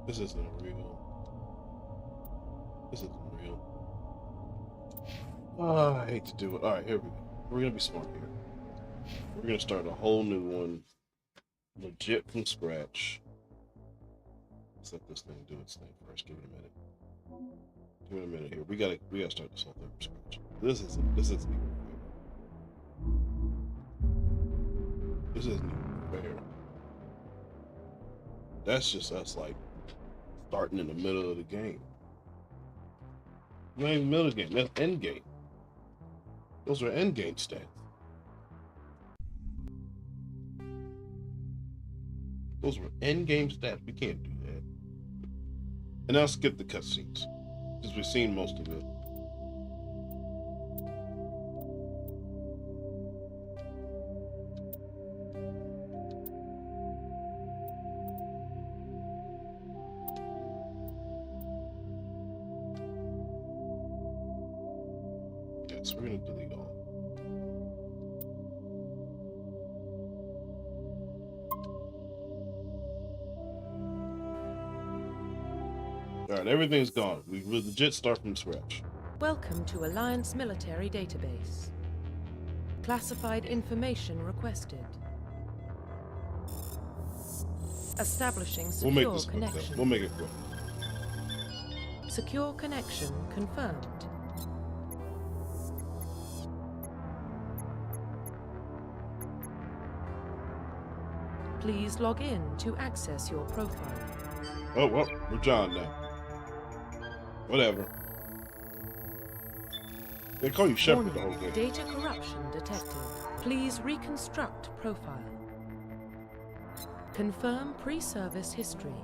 [SPEAKER 1] This isn't real. This isn't real. Oh, I hate to do it. Alright, here we go. We're gonna be smart here. We're gonna start a whole new one. Legit from scratch. Let's let this thing do its thing first. Give it a minute. Give it a minute here. We gotta start this whole thing from scratch. This isn't even fair. This isn't even fair. That's just us like starting in the middle of the game. Not even middle of the game, that's end game. Those are end game stats. Those were end game stats. We can't do that. And I'll skip the cutscenes, because we've seen most of it. So we're going to delete all. Alright, everything's gone. We legit start from scratch.
[SPEAKER 5] Welcome to Alliance Military Database. Classified information requested. Establishing secure connection.
[SPEAKER 1] We'll make it quick.
[SPEAKER 5] Secure connection confirmed. Please log in to access your profile.
[SPEAKER 1] Oh, well, we're John now. Whatever. They call you Shepard the whole game.
[SPEAKER 5] Data corruption detected. Please reconstruct profile. Confirm pre-service history.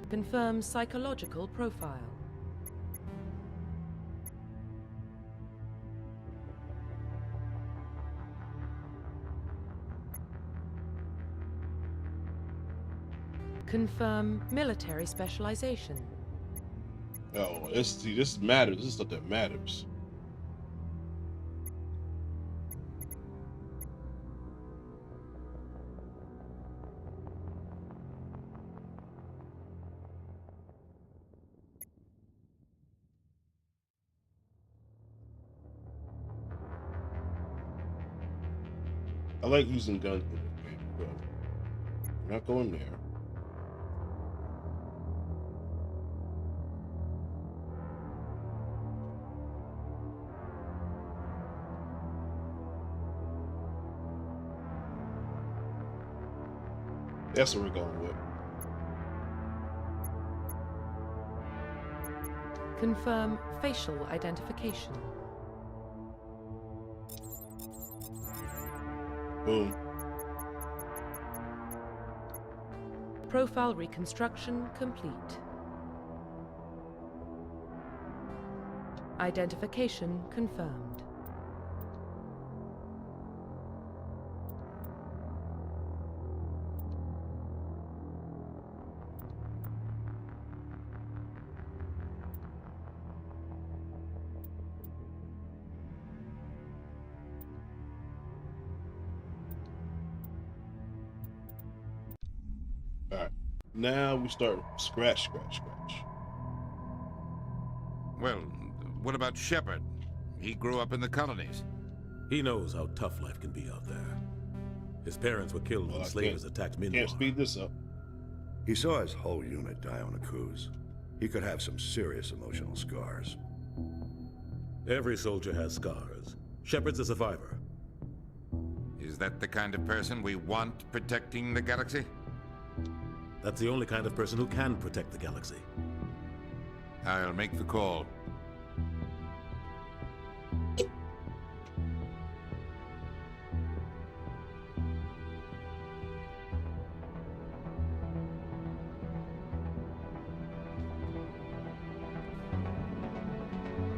[SPEAKER 5] Confirm psychological profile. Confirm military specialization.
[SPEAKER 1] Oh, this matters. This is stuff that matters. I like using guns in this game, but we're not going there. That's what we're going with.
[SPEAKER 5] Confirm facial identification.
[SPEAKER 1] Boom.
[SPEAKER 5] Profile reconstruction complete. Identification confirmed.
[SPEAKER 1] Now we start scratch.
[SPEAKER 6] Well, what about Shepard? He grew up in the colonies.
[SPEAKER 7] He knows how tough life can be out there. His parents were killed when slavers attacked Minmar.
[SPEAKER 1] Can't speed this up.
[SPEAKER 8] He saw his whole unit die on a cruise. He could have some serious emotional scars.
[SPEAKER 7] Every soldier has scars. Shepard's a survivor.
[SPEAKER 6] Is that the kind of person we want protecting the galaxy?
[SPEAKER 7] That's the only kind of person who can protect the galaxy.
[SPEAKER 6] I'll make the call.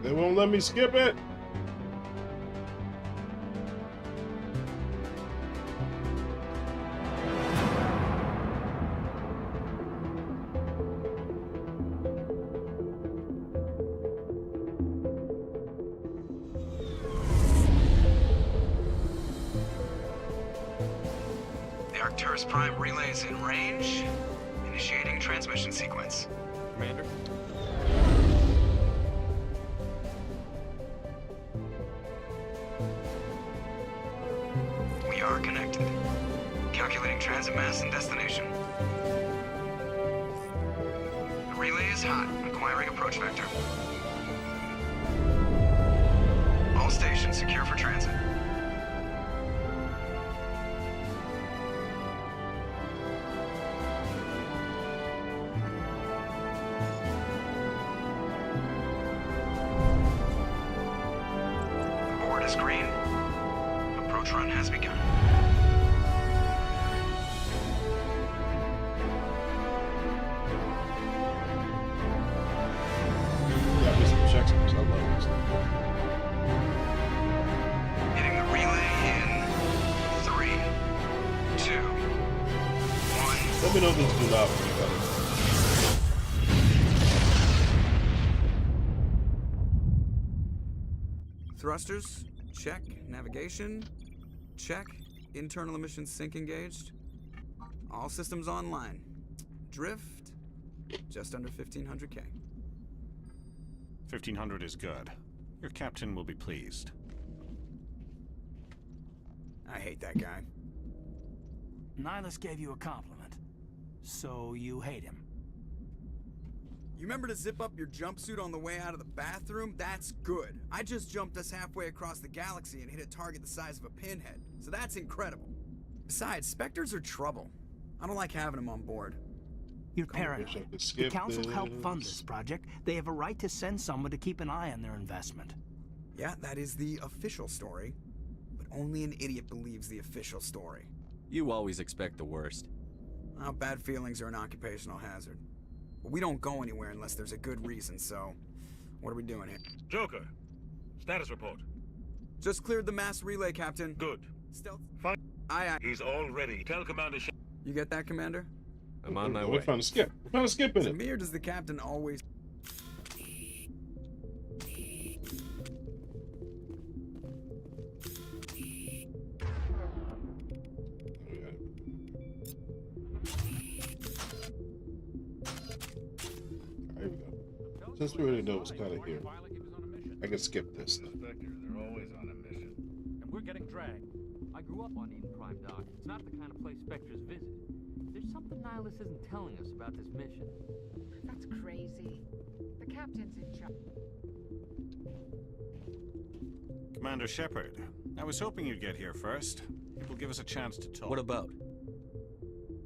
[SPEAKER 1] They won't let me skip it.
[SPEAKER 9] The Arcturus Prime relay is in range. Initiating transmission sequence.
[SPEAKER 15] Commander?
[SPEAKER 9] We are connected. Calculating transit mass and destination. The relay is hot. Acquiring approach vector. All stations secure for transit. Board is green. Approach run has begun.
[SPEAKER 1] Got me some checks. I love this.
[SPEAKER 9] Hitting the relay in 3, 2, 1.
[SPEAKER 1] Let me know if this is loud for you guys.
[SPEAKER 10] Thrusters, check. Navigation, check. Internal emissions sync engaged. All systems online. Drift, just under 1500K.
[SPEAKER 11] 1500 is good. Your captain will be pleased.
[SPEAKER 10] I hate that guy.
[SPEAKER 12] Nihilus gave you a compliment. So you hate him.
[SPEAKER 10] You remember to zip up your jumpsuit on the way out of the bathroom? That's good. I just jumped us halfway across the galaxy and hit a target the size of a pinhead. So that's incredible. Besides, Spectres are trouble. I don't like having them on board.
[SPEAKER 12] You're paranoid. The Council helped fund this project. They have a right to send someone to keep an eye on their investment.
[SPEAKER 10] Yeah, that is the official story. But only an idiot believes the official story.
[SPEAKER 13] You always expect the worst.
[SPEAKER 10] Well, bad feelings are an occupational hazard. But we don't go anywhere unless there's a good reason, so... What are we doing here?
[SPEAKER 2] Joker, status report.
[SPEAKER 10] Just cleared the mass relay, Captain.
[SPEAKER 2] Good.
[SPEAKER 10] Stealth.
[SPEAKER 2] Fine.
[SPEAKER 10] Aye.
[SPEAKER 2] He's all ready. Tell Commander
[SPEAKER 10] You get that, Commander?
[SPEAKER 13] I'm on my way.
[SPEAKER 1] We're trying to skip. We're trying to skip in
[SPEAKER 10] To
[SPEAKER 1] it.
[SPEAKER 10] me, or does the Captain always...
[SPEAKER 1] There we go. Since we already know it's kind of here, I can skip this.
[SPEAKER 2] They're always on a mission.
[SPEAKER 15] And we're getting dragged. I grew up on Eden Prime, Doc. It's not the kind of place Spectres visit. There's something Nihilus isn't telling us about this mission.
[SPEAKER 16] That's crazy. The captain's in charge.
[SPEAKER 11] Commander Shepard, I was hoping you'd get here first. It will give us a chance to talk.
[SPEAKER 13] What about?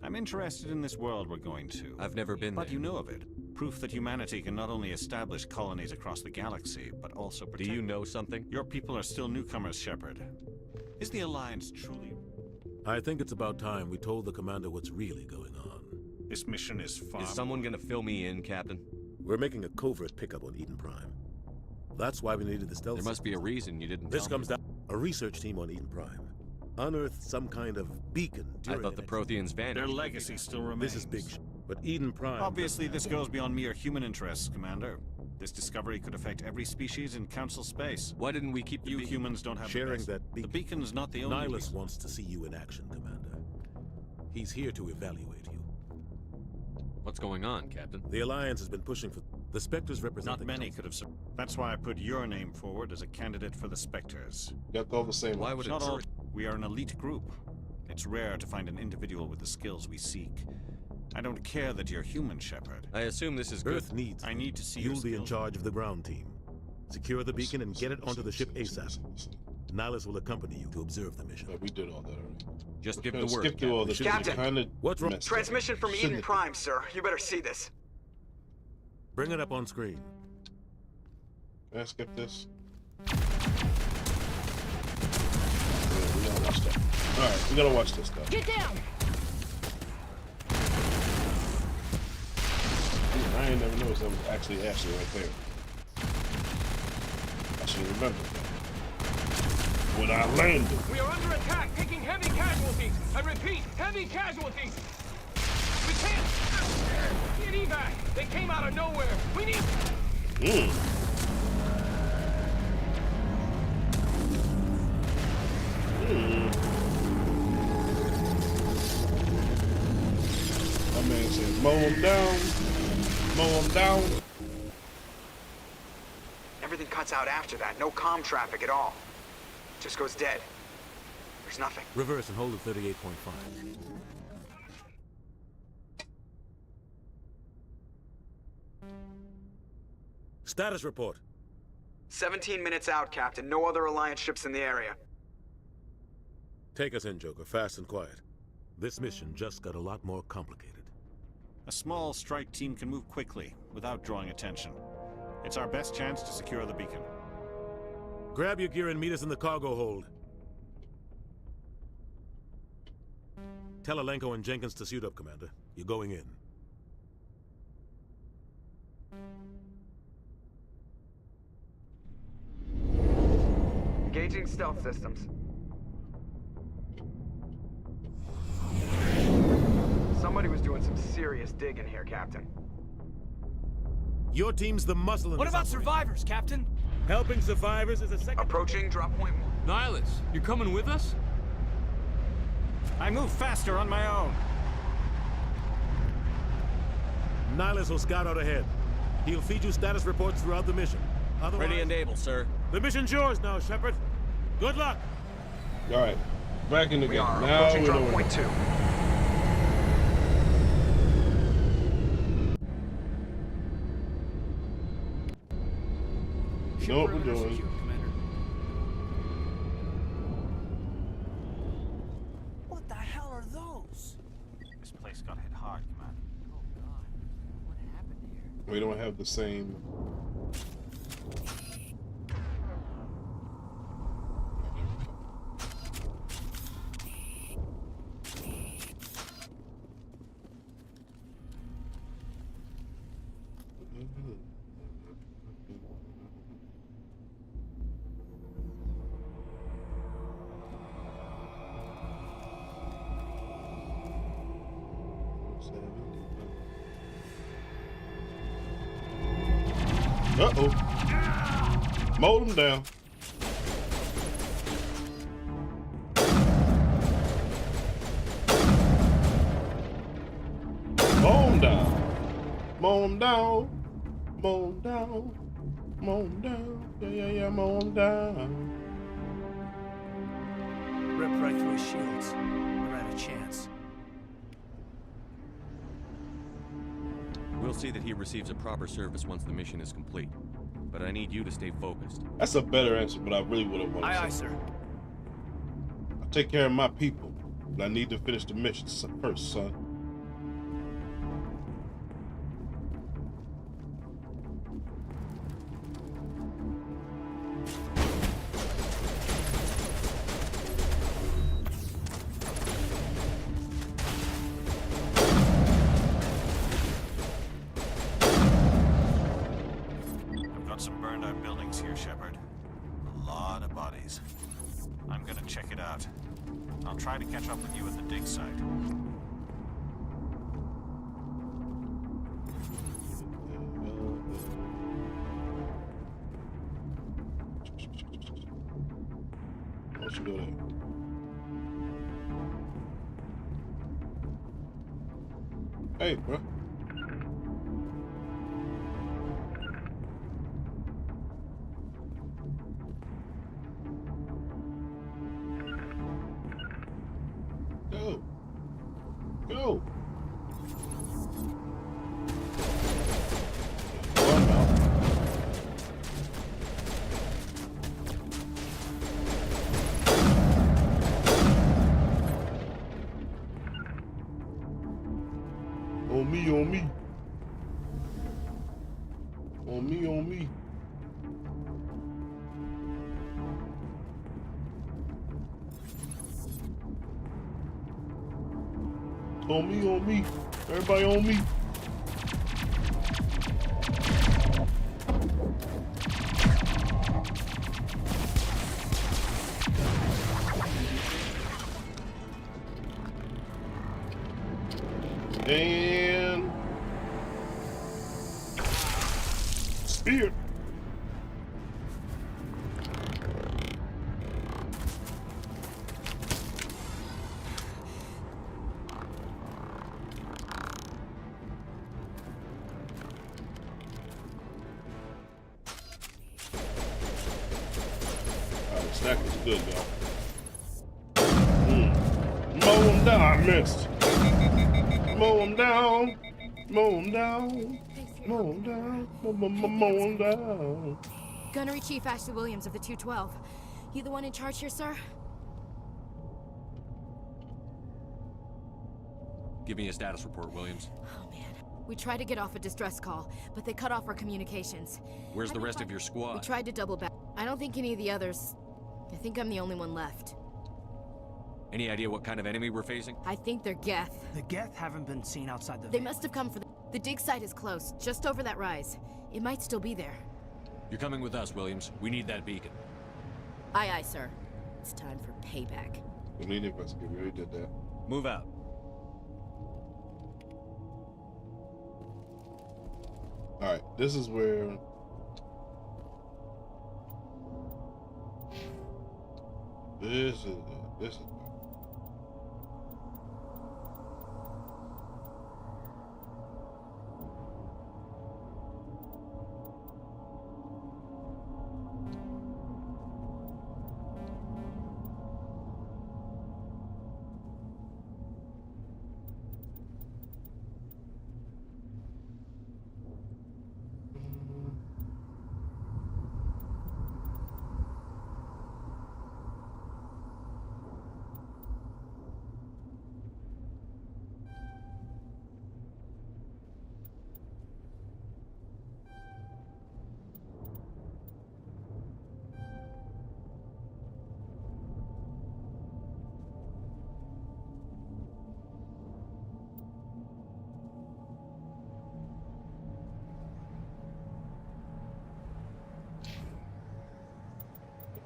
[SPEAKER 11] I'm interested in this world we're going to.
[SPEAKER 13] I've never been there.
[SPEAKER 11] But you know of it. Proof that humanity can not only establish colonies across the galaxy, but also protect...
[SPEAKER 13] Do you know something?
[SPEAKER 11] Your people are still newcomers, Shepard. Is the Alliance truly...
[SPEAKER 7] I think it's about time we told the commander what's really going on.
[SPEAKER 11] This mission is far...
[SPEAKER 13] Is someone gonna fill me in, Captain?
[SPEAKER 7] We're making a covert pickup on Eden Prime. That's why we needed the stealth.
[SPEAKER 13] There must be a reason you didn't
[SPEAKER 7] This
[SPEAKER 13] tell
[SPEAKER 7] comes
[SPEAKER 13] me.
[SPEAKER 7] down. A research team on Eden Prime unearthed some kind of beacon
[SPEAKER 13] I
[SPEAKER 7] during
[SPEAKER 13] thought the Protheans vanished.
[SPEAKER 11] Their legacy still remains.
[SPEAKER 7] This is big but Eden Prime...
[SPEAKER 11] Obviously, this goes beyond mere human interests, Commander. This discovery could affect every species in Council space.
[SPEAKER 13] Why didn't we keep the
[SPEAKER 11] You humans don't have
[SPEAKER 7] sharing
[SPEAKER 11] the best.
[SPEAKER 7] that beacon?
[SPEAKER 11] The beacon's not the only
[SPEAKER 7] Nihilus
[SPEAKER 11] beacon.
[SPEAKER 7] wants to see you in action, Commander. He's here to evaluate you.
[SPEAKER 13] What's going on, Captain?
[SPEAKER 7] The Alliance has been pushing for... The Spectres represent...
[SPEAKER 11] Not many could have... That's why I put your name forward as a candidate for the Spectres.
[SPEAKER 1] Got all the same.
[SPEAKER 13] Why would it...
[SPEAKER 11] Not all... We are an elite group. It's rare to find an individual with the skills we seek. I don't care that you're human, Shepard.
[SPEAKER 13] I assume this is good.
[SPEAKER 7] Earth needs...
[SPEAKER 11] I need to see
[SPEAKER 7] You'll be in charge of the ground team. Secure the beacon and get it onto the ship ASAP. Nihilus will accompany you to observe the mission.
[SPEAKER 1] Yeah, we did all that already.
[SPEAKER 13] Just give the word.
[SPEAKER 1] Skip through all this.
[SPEAKER 10] Captain!
[SPEAKER 7] What's wrong?
[SPEAKER 10] Transmission from Eden Prime, sir. You better see this.
[SPEAKER 7] Bring it up on screen.
[SPEAKER 1] Can I skip this? Yeah, we gotta watch that. Alright, we gotta watch this stuff.
[SPEAKER 4] Get down!
[SPEAKER 1] I ain't never noticed that was actually Ashley right there. I should remember that. When I landed.
[SPEAKER 18] We are under attack, taking heavy casualties. I repeat, heavy casualties. We can't get evac. They came out of nowhere. We need.
[SPEAKER 1] That man said, mow him down. Mow him down.
[SPEAKER 9] Everything cuts out after that. No comm traffic at all. Just goes dead. There's nothing.
[SPEAKER 7] Reverse and hold at 38.5. Status report.
[SPEAKER 9] 17 minutes out, Captain. No other Alliance ships in the area.
[SPEAKER 7] Take us in, Joker, fast and quiet. This mission just got a lot more complicated.
[SPEAKER 11] A small strike team can move quickly, without drawing attention. It's our best chance to secure the beacon.
[SPEAKER 7] Grab your gear and meet us in the cargo hold. Tell Alenko and Jenkins to suit up, Commander. You're going in.
[SPEAKER 9] Engaging stealth systems. Somebody was doing some serious digging here, Captain.
[SPEAKER 7] Your team's the muscle in
[SPEAKER 12] What
[SPEAKER 7] this
[SPEAKER 12] about
[SPEAKER 7] operation.
[SPEAKER 12] survivors, Captain?
[SPEAKER 7] Helping survivors is a second...
[SPEAKER 9] Approaching drop point 1.
[SPEAKER 15] Nihilus, you're coming with us?
[SPEAKER 11] I move faster on my own.
[SPEAKER 7] Nihilus will scout out ahead. He'll feed you status reports throughout the mission. Otherwise...
[SPEAKER 13] Ready and able, sir.
[SPEAKER 7] The mission's yours now, Shepard. Good luck.
[SPEAKER 1] All right, back in the
[SPEAKER 9] We
[SPEAKER 1] game.
[SPEAKER 9] are
[SPEAKER 1] Now
[SPEAKER 9] approaching
[SPEAKER 1] we
[SPEAKER 9] drop
[SPEAKER 1] know
[SPEAKER 9] point 2.
[SPEAKER 1] You know what we're doing.
[SPEAKER 12] What the hell are those?
[SPEAKER 11] This place got hit hard, Commander.
[SPEAKER 15] Oh God, what happened here?
[SPEAKER 1] We don't have the same. Uh-oh. Mold him down. Mow him down. Mow him down. Mow him down. Mow him down. Yeah, mow him down.
[SPEAKER 12] Ripped right through his shields. Never had a chance.
[SPEAKER 13] We'll see that he receives a proper service once the mission is complete. But I need you to stay focused.
[SPEAKER 1] That's a better answer, but I really would have wanted to say.
[SPEAKER 12] Aye, aye, sir.
[SPEAKER 1] I take care of my people, but I need to finish the mission first, son.
[SPEAKER 11] Some burned out buildings here, Shepard. A lot of bodies. I'm gonna check it out. I'll try to catch up with you at the dig site.
[SPEAKER 1] Why don't you go there? Hey, bro. on me. On me, on me. On me, on me. Everybody on me. And spear. Stack is good, y'all. Mow him down. I missed. Mow him down. Mow him down. Mow him down. Mow him down.
[SPEAKER 17] Gunnery Chief Ashley Williams of the 212. You the one in charge here, sir?
[SPEAKER 13] Give me a status report, Williams.
[SPEAKER 17] Oh, man. We tried to get off a distress call, but they cut off our communications.
[SPEAKER 13] Where's the rest of your squad?
[SPEAKER 17] We tried to double back. I don't think any of the others... I think I'm the only one left.
[SPEAKER 13] Any idea what kind of enemy we're facing?
[SPEAKER 17] I think they're Geth.
[SPEAKER 12] The Geth haven't been seen outside the...
[SPEAKER 17] They must have come for the dig site is close, just over that rise. It might still be there.
[SPEAKER 13] You're coming with us, Williams. We need that beacon.
[SPEAKER 17] Aye, aye, sir. It's time for payback.
[SPEAKER 1] We need it, but we already did that.
[SPEAKER 13] Move out.
[SPEAKER 1] Alright, this is where... This is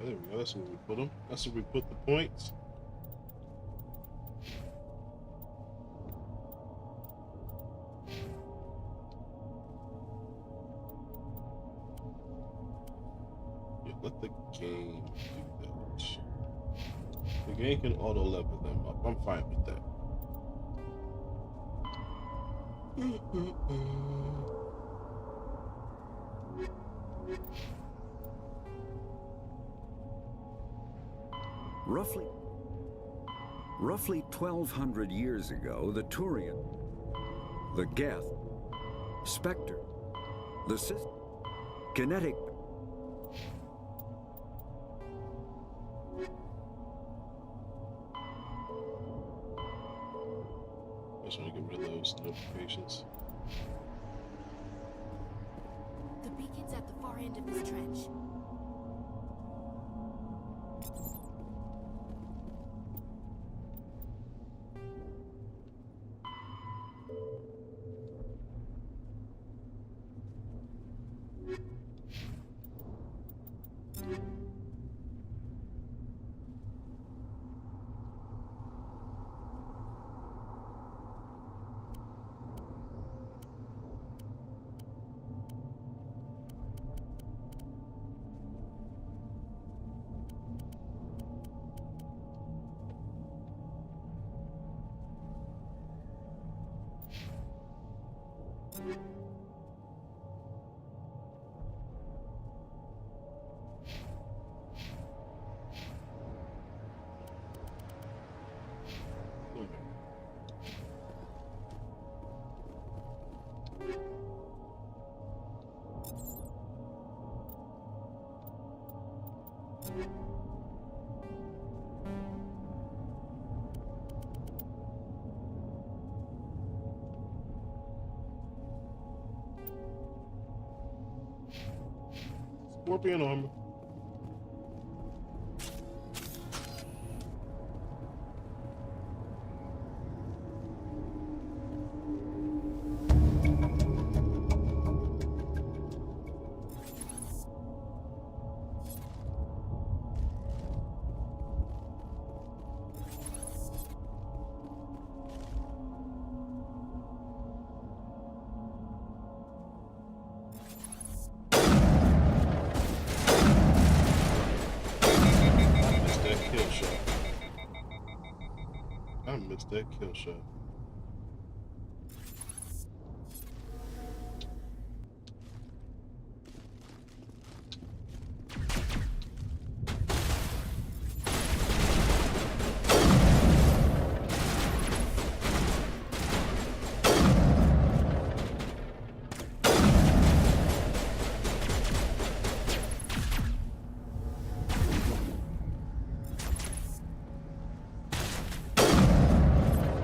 [SPEAKER 1] there we go. That's where we put them. That's where we put the points. Yeah, let the game do that. The game can auto level them up. I'm fine with that.
[SPEAKER 19] Roughly 1,200 years ago, the Turian, the Geth, Spectre, the Kinetic...
[SPEAKER 1] I just want to get rid of those notifications.
[SPEAKER 17] The beacon's at the far end of this trench.
[SPEAKER 1] Scorpion armor. I missed that kill shot.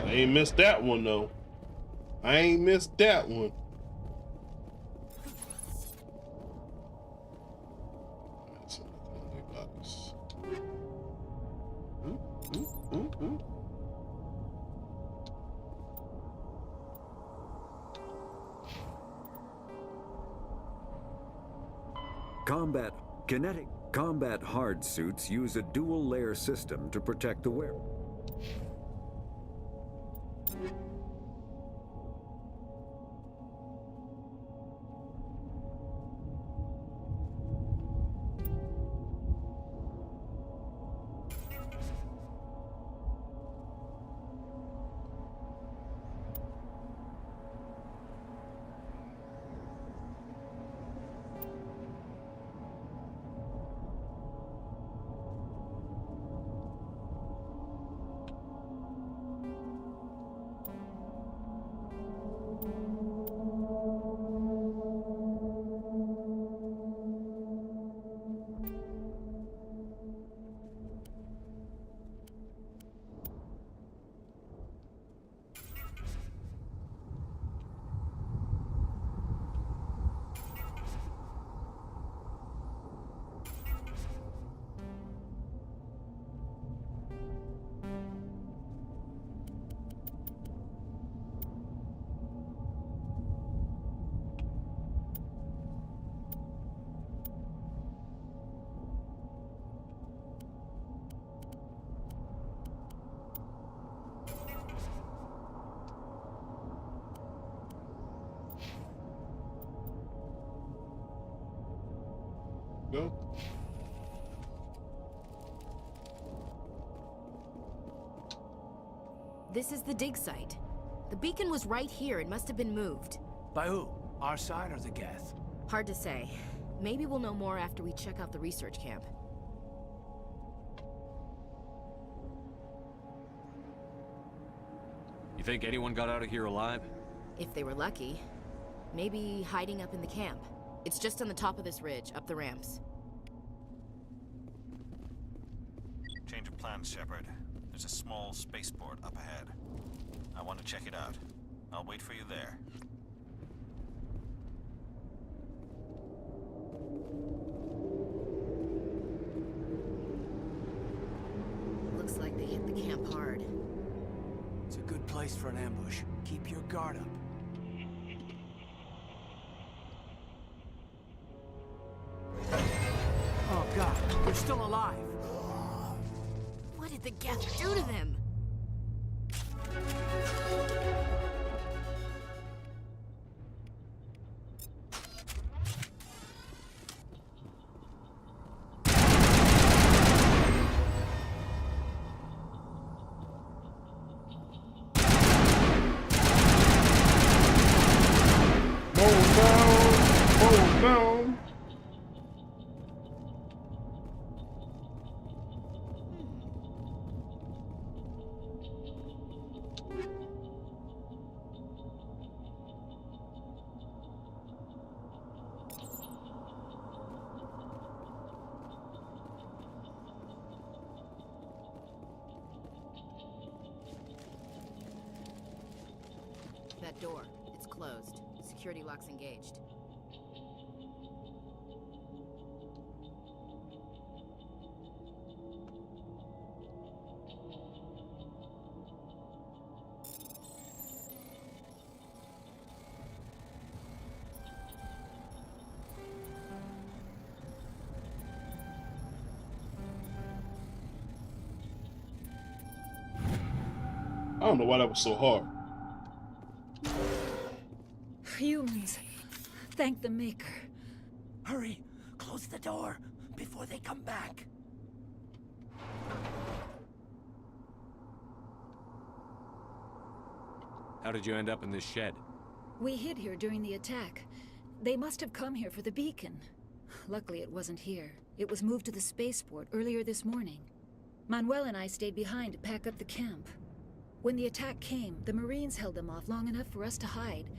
[SPEAKER 1] I ain't missed that one though. I ain't missed that one. Alright, so box. Ooh.
[SPEAKER 19] Kinetic combat hard suits use a dual layer system to protect the wearer. Go.
[SPEAKER 17] This is the dig site. The beacon was right here. It must have been moved.
[SPEAKER 12] By who? Our side or the Geth?
[SPEAKER 17] Hard to say. Maybe we'll know more after we check out the research camp.
[SPEAKER 13] You think anyone got out of here alive?
[SPEAKER 17] If they were lucky. Maybe hiding up in the camp. It's just on the top of this ridge, up the ramps.
[SPEAKER 11] Change of plans, Shepard. There's a small spaceport up ahead. I want to check it out. I'll wait for you there.
[SPEAKER 17] Looks like they hit the camp hard.
[SPEAKER 12] It's a good place for an ambush. Keep your guard up. Oh God, they're still alive.
[SPEAKER 17] What did the Geth do to them? That door. It's closed. Security lock's engaged.
[SPEAKER 1] don't know why that was so hard.
[SPEAKER 20] Humans, thank the Maker.
[SPEAKER 12] Hurry, close the door before they come back.
[SPEAKER 13] How did you end up in this shed?
[SPEAKER 20] We hid here during the attack. They must have come here for the beacon. Luckily, it wasn't here. It was moved to the spaceport earlier this morning. Manuel and I stayed behind to pack up the camp. When the attack came, the Marines held them off long enough for us to hide.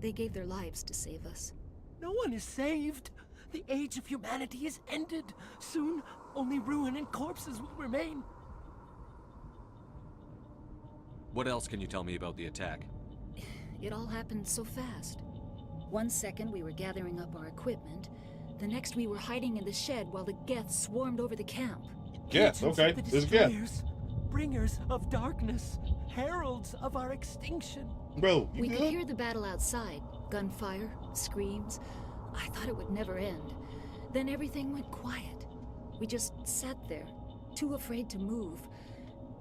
[SPEAKER 20] They gave their lives to save us.
[SPEAKER 12] No one is saved. The age of humanity is ended. Soon, only ruin and corpses will remain.
[SPEAKER 13] What else can you tell me about the attack?
[SPEAKER 20] It all happened so fast. 1 second we were gathering up our equipment. The next we were hiding in the shed while the Geth swarmed over the camp.
[SPEAKER 1] Geth, okay. There's Geth.
[SPEAKER 12] Bringers of darkness. Heralds of our extinction.
[SPEAKER 1] Bro,
[SPEAKER 20] we could hear the battle outside. Gunfire, screams. I thought it would never end. Then everything went quiet. We just sat there, too afraid to move,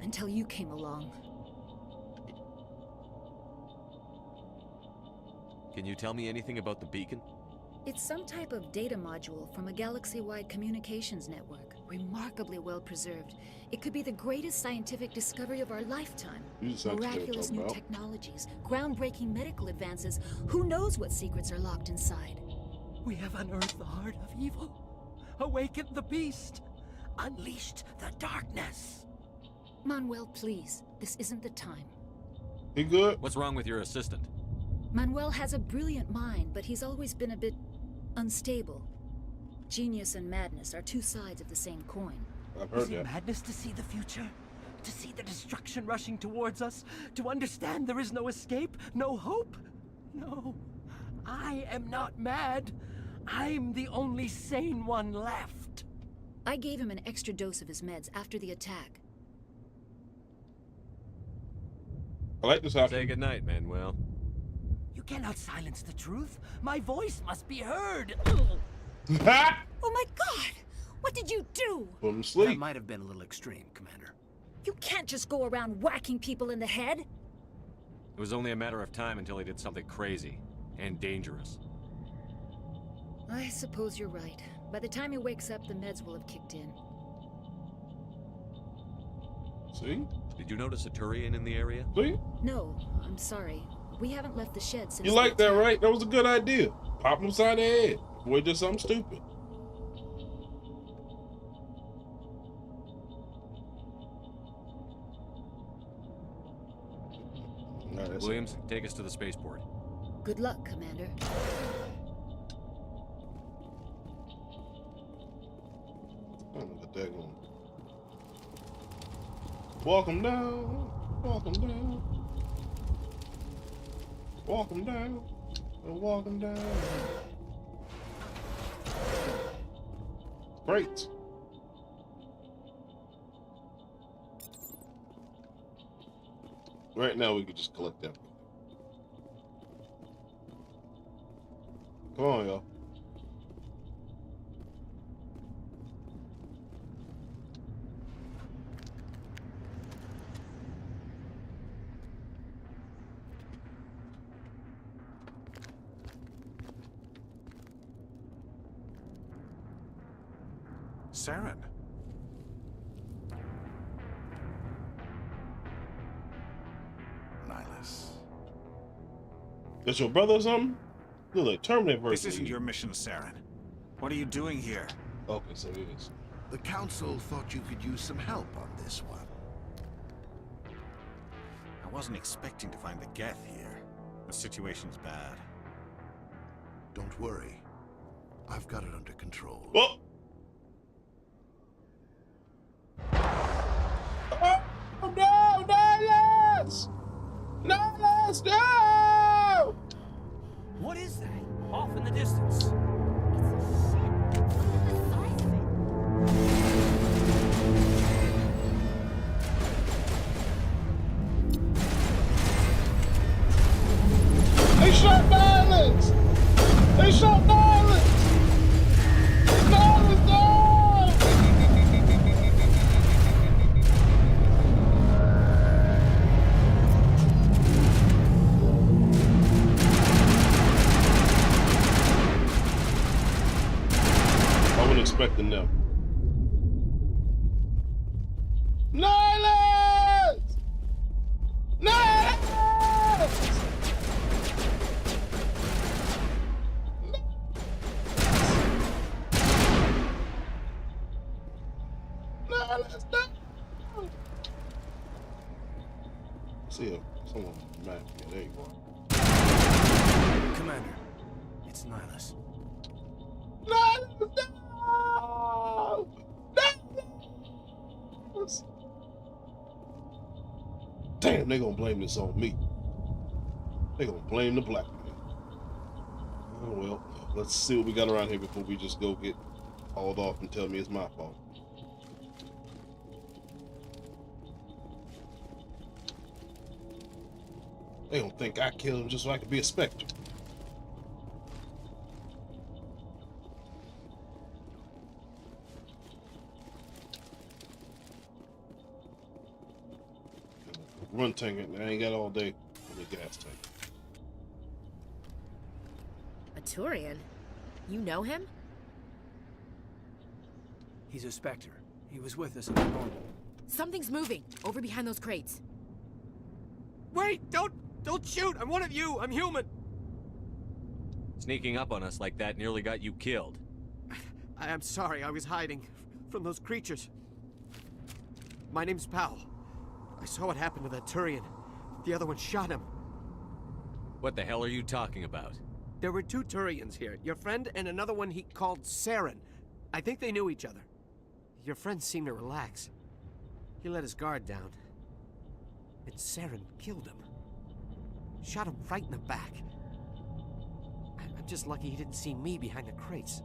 [SPEAKER 20] until you came along.
[SPEAKER 13] Can you tell me anything about the beacon?
[SPEAKER 20] It's some type of data module from a galaxy-wide communications network. Remarkably well preserved. It could be the greatest scientific discovery of our lifetime. Miraculous new technologies, groundbreaking medical advances. Who knows what secrets are locked inside?
[SPEAKER 12] We have unearthed the heart of evil, awakened the beast, unleashed the darkness.
[SPEAKER 20] Manuel, please. This isn't the time.
[SPEAKER 1] You good?
[SPEAKER 13] What's wrong with your assistant?
[SPEAKER 20] Manuel has a brilliant mind, but he's always been a bit unstable. Genius and madness are two sides of the same coin.
[SPEAKER 1] I've heard
[SPEAKER 12] Is it madness to see the future? To see the destruction rushing towards us? To understand there is no escape? No hope? No. I am not mad. I'm the only sane one left.
[SPEAKER 20] I gave him an extra dose of his meds after the attack.
[SPEAKER 1] I like this option.
[SPEAKER 13] Say goodnight, Manuel.
[SPEAKER 12] You cannot silence the truth. My voice must be heard.
[SPEAKER 20] Oh my God! What did you do?
[SPEAKER 1] Put him to sleep.
[SPEAKER 12] That might have been a little extreme, Commander.
[SPEAKER 20] You can't just go around whacking people in the head.
[SPEAKER 13] It was only a matter of time until he did something crazy and dangerous.
[SPEAKER 20] I suppose you're right. By the time he wakes up, the meds will have kicked in.
[SPEAKER 1] See?
[SPEAKER 13] Did you notice a Turian in the area?
[SPEAKER 1] See?
[SPEAKER 20] No, I'm sorry. We haven't left the shed since.
[SPEAKER 1] You like that, right? That was a good idea. Pop him inside the head. Boy, did something stupid. Right,
[SPEAKER 13] Williams, take us to the spaceport.
[SPEAKER 20] Good luck, Commander.
[SPEAKER 1] Oh, look at that one. Walk him down. Walk him down. Walk him down. Walk him down. Great. Right now we could just collect that. Come on, y'all.
[SPEAKER 14] Saren.
[SPEAKER 21] Nihilus.
[SPEAKER 1] That's your brother or something? Look like Terminator version.
[SPEAKER 14] This isn't your mission, Saren. What are you doing here?
[SPEAKER 1] Okay, so it is.
[SPEAKER 21] The Council thought you could use some help on this one.
[SPEAKER 11] I wasn't expecting to find the Geth here. The situation's bad.
[SPEAKER 21] Don't worry. I've got it under control.
[SPEAKER 1] Oh! Oh no! Nihilus! Nihilus, no!
[SPEAKER 12] What is that? Off in the distance.
[SPEAKER 1] They shot Nihilus! They shot Nihilus! Nihilus! Nihilus! Nihilus! Nihilus! No! See it. Someone on the map. Yeah, there you are.
[SPEAKER 12] Commander, it's Nihilus.
[SPEAKER 1] Nihilus! No! Nihilus! Damn, they gonna blame this on me. They gonna blame the black man. Oh well, let's see what we got around here before we just go get hauled off and tell me it's my fault. They don't think I killed him just so I could be a Spectre. Run tank it. I ain't got all day for the gas tank.
[SPEAKER 17] A Turian? You know him?
[SPEAKER 12] He's a Spectre. He was with us in the morning.
[SPEAKER 17] Something's moving over behind those crates.
[SPEAKER 12] Wait! Don't shoot! I'm one of you! I'm human!
[SPEAKER 13] Sneaking up on us like that nearly got you killed.
[SPEAKER 12] I'm sorry, I was hiding from those creatures. My name's Powell. I saw what happened to that Turian. The other one shot him.
[SPEAKER 13] What the hell are you talking about?
[SPEAKER 12] There were two Turians here. Your friend and another one he called Saren. I think they knew each other. Your friend seemed to relax. He let his guard down. And Saren killed him. Shot him right in the back. I'm just lucky he didn't see me behind the crates.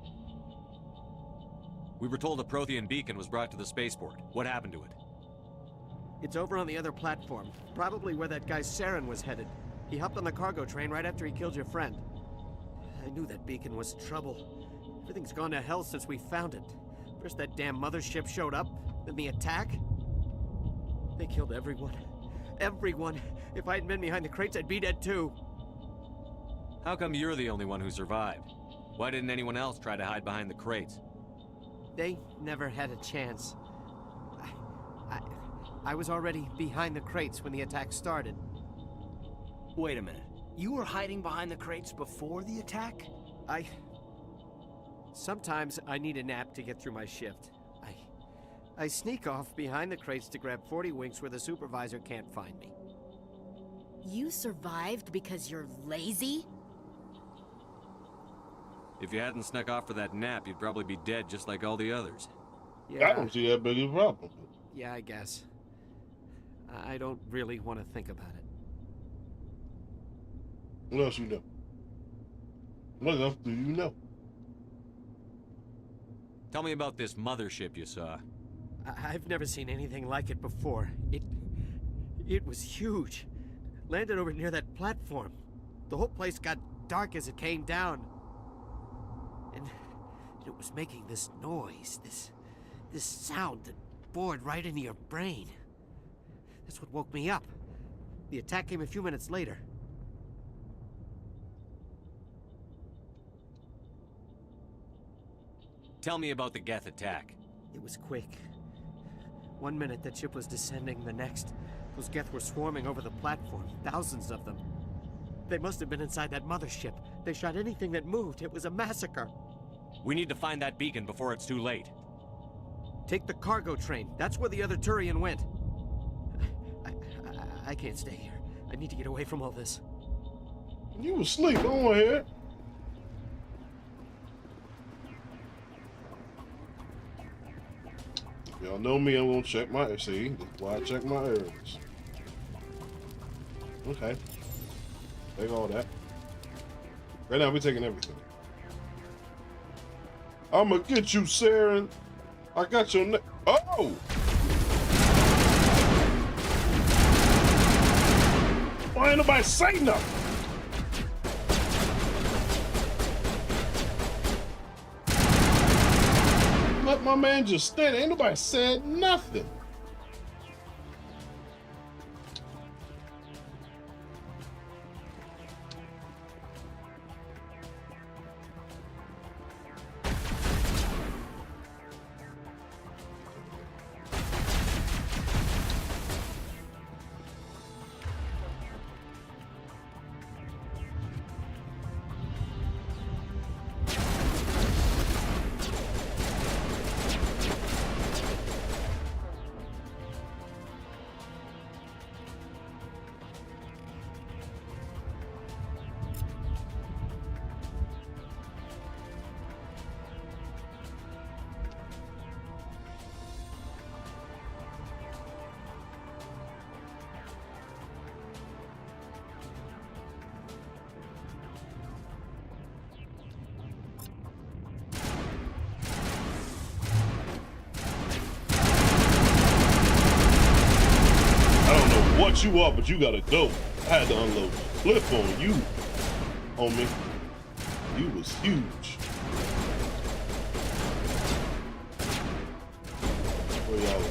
[SPEAKER 13] We were told a Prothean beacon was brought to the spaceport. What happened to it?
[SPEAKER 12] It's over on the other platform. Probably where that guy Saren was headed. He hopped on the cargo train right after he killed your friend. I knew that beacon was trouble. Everything's gone to hell since we found it. First that damn mothership showed up, then the attack. They killed everyone. Everyone. If I hadn't been behind the crates, I'd be dead too.
[SPEAKER 13] How come you're the only one who survived? Why didn't anyone else try to hide behind the crates?
[SPEAKER 12] They never had a chance. I was already behind the crates when the attack started. Wait a minute. You were hiding behind the crates before the attack? Sometimes I need a nap to get through my shift. I sneak off behind the crates to grab 40 winks where the supervisor can't find me.
[SPEAKER 17] You survived because you're lazy?
[SPEAKER 13] If you hadn't snuck off for that nap, you'd probably be dead just like all the others.
[SPEAKER 12] Yeah.
[SPEAKER 1] I don't see that big of a problem.
[SPEAKER 12] Yeah, I guess. I don't really want to think about it.
[SPEAKER 1] What else you know? What else do you know?
[SPEAKER 13] Tell me about this mothership you saw.
[SPEAKER 12] I've never seen anything like it before. It was huge. Landed over near that platform. The whole place got dark as it came down. And it was making this noise, this sound that bored right into your brain. That's what woke me up. The attack came a few minutes later.
[SPEAKER 13] Tell me about the Geth attack.
[SPEAKER 12] It was quick. 1 minute that ship was descending, the next, those Geth were swarming over the platform, thousands of them. They must have been inside that mothership. They shot anything that moved. It was a massacre.
[SPEAKER 13] We need to find that beacon before it's too late.
[SPEAKER 12] Take the cargo train. That's where the other Turian went. I can't stay here. I need to get away from all this.
[SPEAKER 1] You was asleep. I don't want to hear it. Y'all know me, I'm gonna check my see. That's why I check my herbs. Okay. Take all that. Right now we're taking everything. I'ma get you, Saren. I got your neck. Oh! Why ain't nobody say nothing? Let my man just stand. Ain't nobody said nothing. cut you off, but you gotta go. I had to unload flip on you, homie. You was huge. Where y'all at?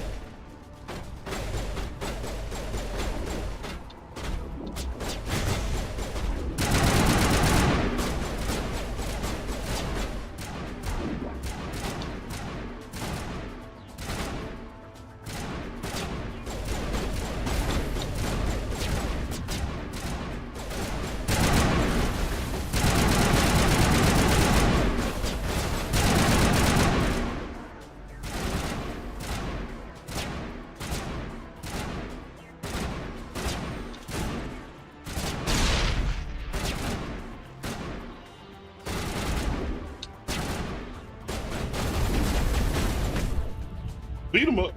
[SPEAKER 1] Beat him up.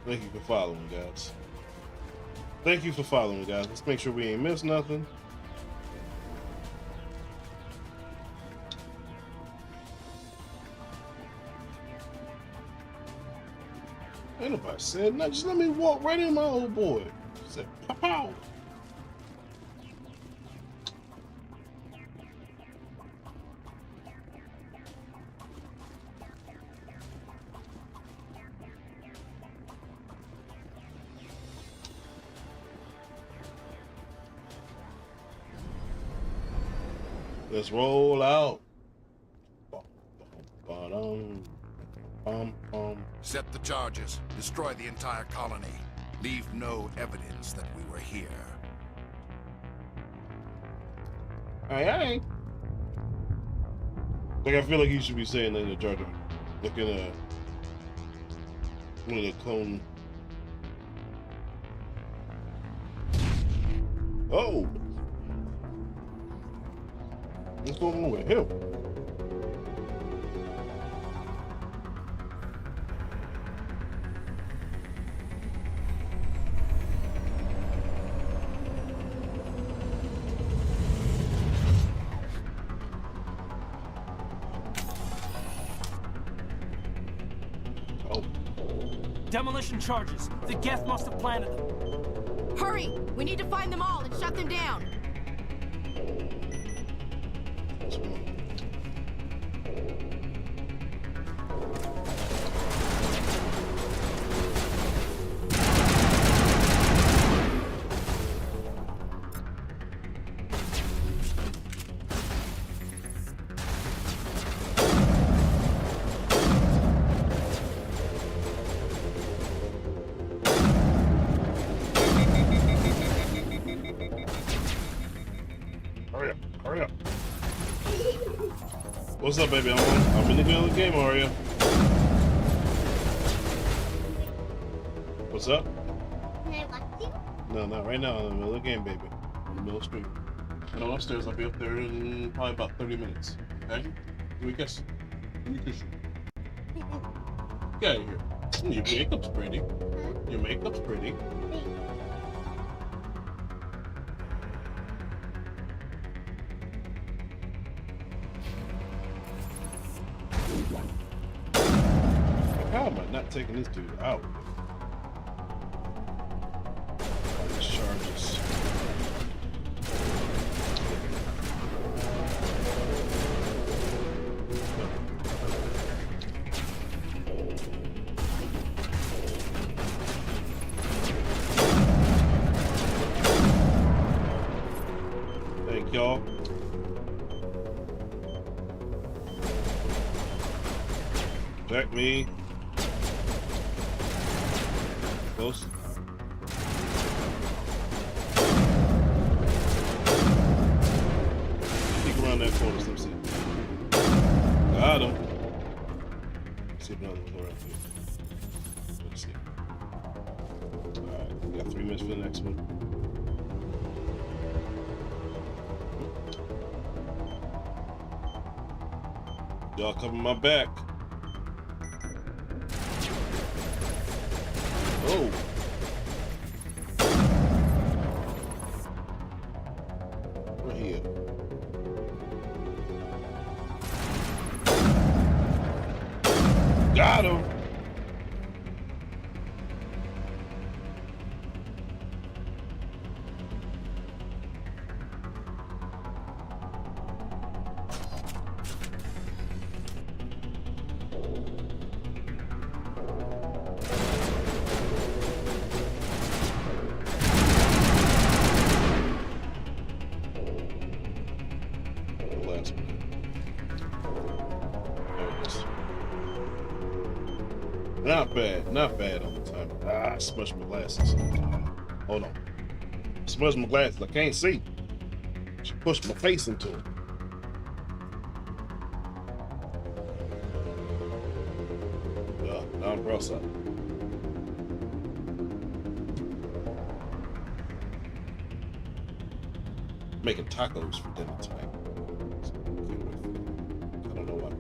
[SPEAKER 1] Thank you for following, guys. Thank you for following, guys. Let's make sure we ain't missed nothing. Ain't nobody said nothing. Just let me walk right in my old boy. Said, pow. Let's roll out.
[SPEAKER 3] Set the charges. Destroy the entire colony. Leave no evidence that we were here.
[SPEAKER 1] Aye, aye. Like, I feel like he should be saying that in the charger. Like in a one of the clone. Oh. What's going on with him? Oh.
[SPEAKER 12] Demolition charges. The Geth must have planted them.
[SPEAKER 17] Hurry! We need to find them all and shut them down.
[SPEAKER 1] Hurry up. What's up, baby? I'm in the middle of the game, how are you? What's up?
[SPEAKER 4] Can I watch you?
[SPEAKER 1] No, not right now. I'm in the middle of the game, baby. I'm in the middle of the stream. And I'm upstairs. I'll be up there in probably about 30 minutes. Okay? Let me kiss. Let me kiss you. Get out of here. Your makeup's pretty. Your makeup's pretty. How am I not taking this dude out? All these charges. Thank y'all. Check me. Close. Peek around that corner, so let's see. Got him. Let's see if another one's around here. Let's see. Alright, we got 3 minutes for the next one. Y'all cover my back. Oh. We're here. Got him. Not bad all the time. I smudged my glasses. Hold on. Smudged my glasses, I can't see. She pushed my face into it. Now I'm cross up. Making tacos for dinner tonight. I don't know why.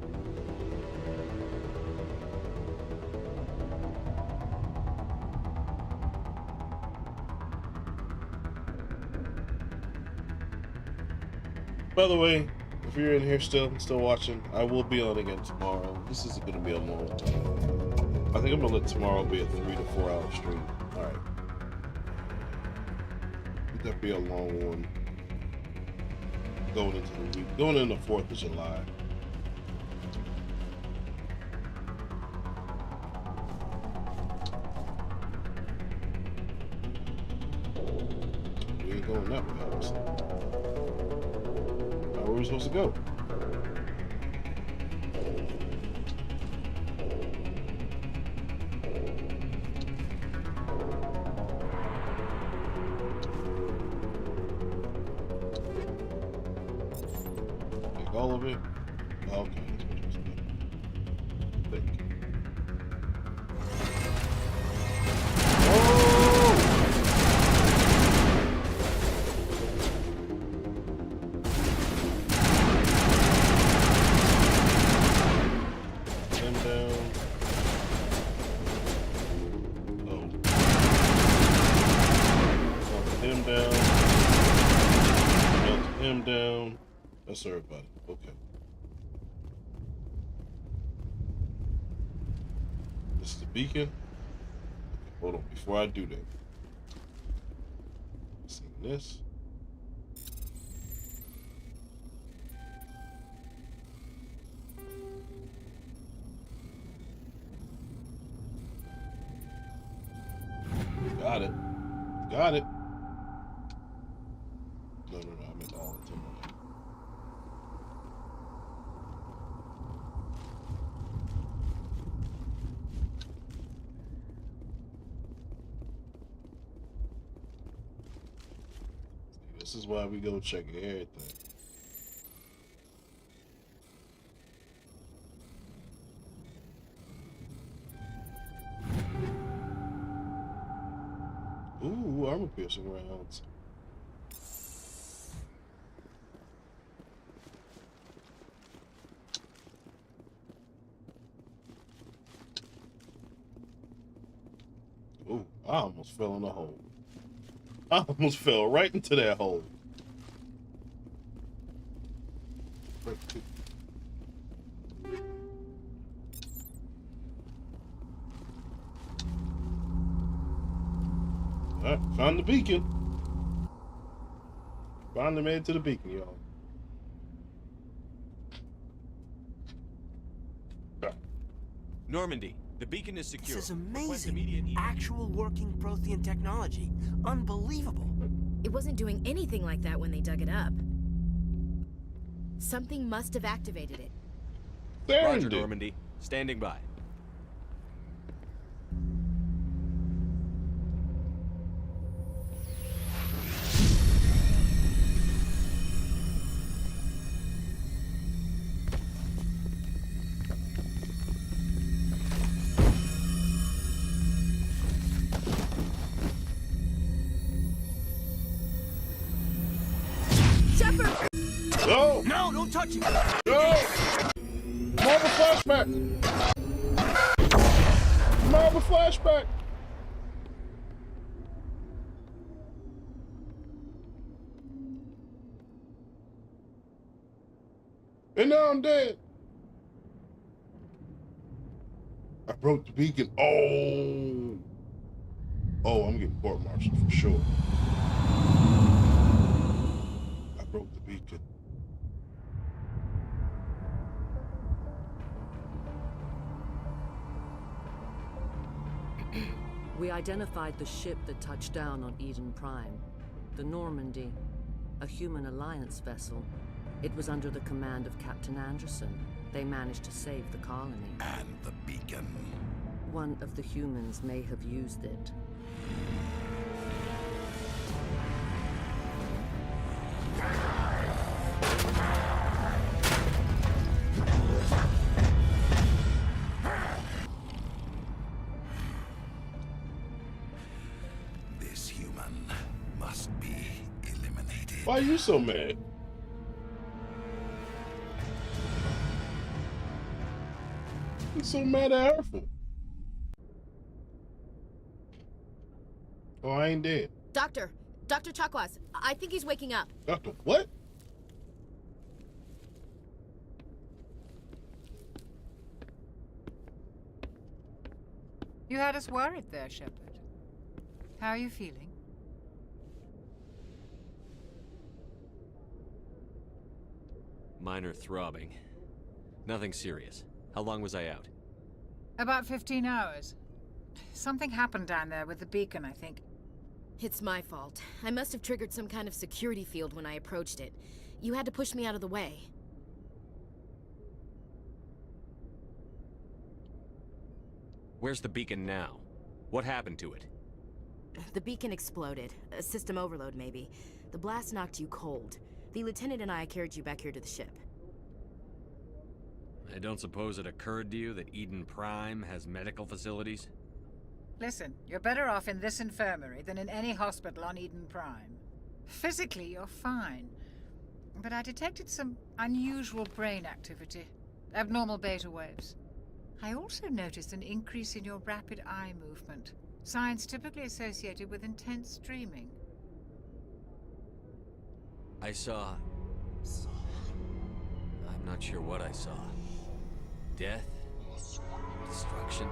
[SPEAKER 1] By the way, if you're in here still watching, I will be on again tomorrow. This is going to be a long time. I think I'm going to let tomorrow be a 3 to 4 hour stream. Alright. That'd be a long one. Going into the week. Going into the 4th of July. We ain't going that way, obviously. Where are we supposed to go? Take all of it? Okay. That's everybody. Okay. This is the beacon. Okay, hold on. Before I do that, see this. Got it. Got it. No, I meant all the time. This is why we go check everything. Ooh, armor piercing rounds. Ooh, I almost fell in the hole. I almost fell right into that hole. Alright, found the beacon. Finally made it to the beacon, y'all.
[SPEAKER 5] Normandy, the beacon is secure.
[SPEAKER 12] This is amazing. Actual working Prothean technology. Unbelievable.
[SPEAKER 17] It wasn't doing anything like that when they dug it up. Something must have activated it.
[SPEAKER 5] Roger, Normandy. Standing by.
[SPEAKER 1] Go!
[SPEAKER 12] No, don't touch it!
[SPEAKER 1] Go! Marvel flashback! Marvel flashback! And now I'm dead. I broke the beacon. Oh! Oh, I'm getting court-martialed for sure. I broke the beacon.
[SPEAKER 22] We identified the ship that touched down on Eden Prime. The Normandy, a human alliance vessel. It was under the command of Captain Anderson. They managed to save the colony.
[SPEAKER 3] And the beacon.
[SPEAKER 22] One of the humans may have used it.
[SPEAKER 3] This human must be eliminated.
[SPEAKER 1] Why are you so mad? You're so mad at her for? Oh, I ain't dead.
[SPEAKER 17] Doctor Chakwas, I think he's waking up.
[SPEAKER 1] Doctor, what?
[SPEAKER 16] You had us worried there, Shepard. How are you feeling?
[SPEAKER 13] Minor throbbing. Nothing serious. How long was I out?
[SPEAKER 16] About 15 hours. Something happened down there with the beacon, I think.
[SPEAKER 17] It's my fault. I must have triggered some kind of security field when I approached it. You had to push me out of the way.
[SPEAKER 13] Where's the beacon now? What happened to it?
[SPEAKER 17] The beacon exploded. A system overload, maybe. The blast knocked you cold. The lieutenant and I carried you back here to the ship.
[SPEAKER 13] I don't suppose it occurred to you that Eden Prime has medical facilities?
[SPEAKER 16] Listen, you're better off in this infirmary than in any hospital on Eden Prime. Physically, you're fine. But I detected some unusual brain activity. Abnormal beta waves. I also noticed an increase in your rapid eye movement. Signs typically associated with intense dreaming.
[SPEAKER 13] I saw... I'm not sure what I saw. Death? Destruction?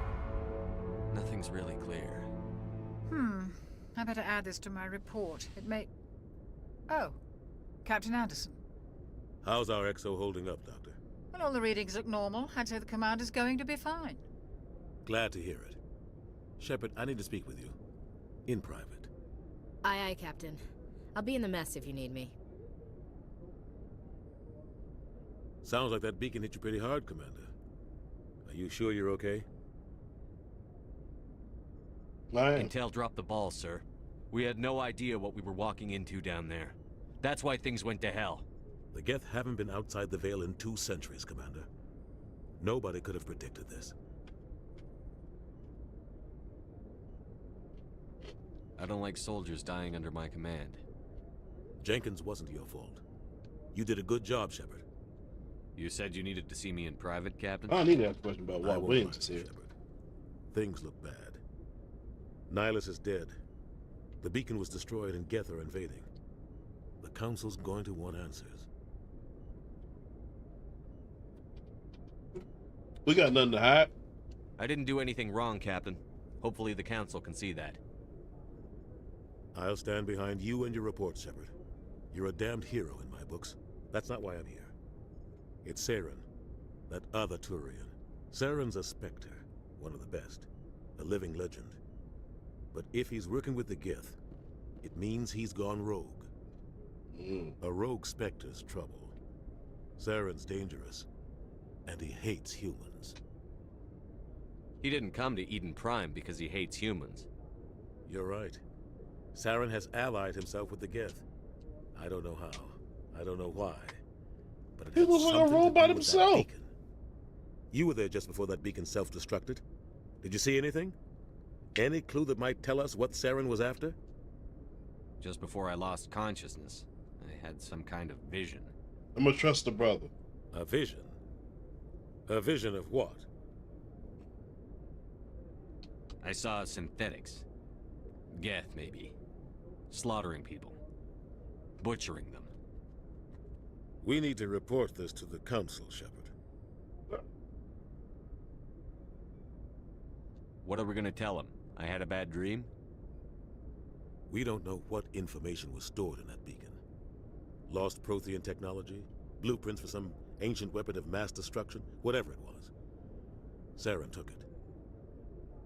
[SPEAKER 13] Nothing's really clear.
[SPEAKER 16] I better add this to my report. It may... Oh, Captain Anderson.
[SPEAKER 7] How's our XO holding up, Doctor?
[SPEAKER 16] Well, all the readings look normal. I'd say the commander's going to be fine.
[SPEAKER 7] Glad to hear it. Shepard, I need to speak with you. In private.
[SPEAKER 17] Aye, aye, Captain. I'll be in the mess if you need me.
[SPEAKER 7] Sounds like that beacon hit you pretty hard, Commander. Are you sure you're okay?
[SPEAKER 13] Intel dropped the ball, sir. We had no idea what we were walking into down there. That's why things went to hell.
[SPEAKER 7] The Geth haven't been outside the Veil in 2 centuries, Commander. Nobody could have predicted this.
[SPEAKER 13] I don't like soldiers dying under my command.
[SPEAKER 7] Jenkins wasn't your fault. You did a good job, Shepard.
[SPEAKER 13] You said you needed to see me in private, Captain?
[SPEAKER 1] I need to ask a question about why Williams is here.
[SPEAKER 7] Shepard. Things look bad. Nihilus is dead. The beacon was destroyed and Geth are invading. The Council's going to want answers.
[SPEAKER 1] We got nothing to hide.
[SPEAKER 13] I didn't do anything wrong, Captain. Hopefully the Council can see that.
[SPEAKER 7] I'll stand behind you and your report, Shepard. You're a damned hero in my books. That's not why I'm here. It's Saren, that other Turian. Saren's a Spectre, one of the best, a living legend. But if he's working with the Geth, it means he's gone rogue. A rogue Spectre's trouble. Saren's dangerous, and he hates humans.
[SPEAKER 13] He didn't come to Eden Prime because he hates humans.
[SPEAKER 7] You're right. Saren has allied himself with the Geth. I don't know how. I don't know why. But it
[SPEAKER 1] He looks like a robot himself.
[SPEAKER 7] You were there just before that beacon self-destructed. Did you see anything? Any clue that might tell us what Saren was after?
[SPEAKER 13] Just before I lost consciousness, I had some kind of vision.
[SPEAKER 1] I'm gonna trust the brother.
[SPEAKER 7] A vision? A vision of what?
[SPEAKER 13] I saw synthetics. Geth, maybe. Slaughtering people. Butchering them.
[SPEAKER 7] We need to report this to the Council, Shepard.
[SPEAKER 13] What are we gonna tell him? I had a bad dream?
[SPEAKER 7] We don't know what information was stored in that beacon. Lost Prothean technology? Blueprints for some ancient weapon of mass destruction? Whatever it was. Saren took it.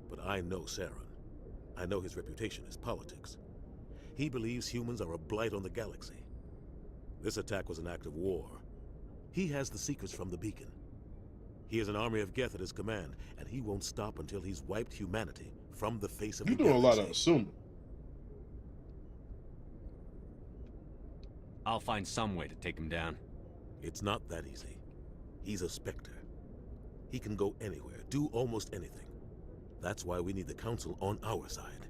[SPEAKER 7] But I know Saren. I know his reputation is politics. He believes humans are a blight on the galaxy. This attack was an act of war. He has the secrets from the beacon. He has an army of Geth at his command, and he won't stop until he's wiped humanity from the face of
[SPEAKER 1] You're
[SPEAKER 7] the
[SPEAKER 1] doing a lot
[SPEAKER 7] galaxy.
[SPEAKER 1] of assuming.
[SPEAKER 5] I'll find some way to take him down.
[SPEAKER 7] It's not that easy. He's a Spectre. He can go anywhere, do almost anything. That's why we need the Council on our side.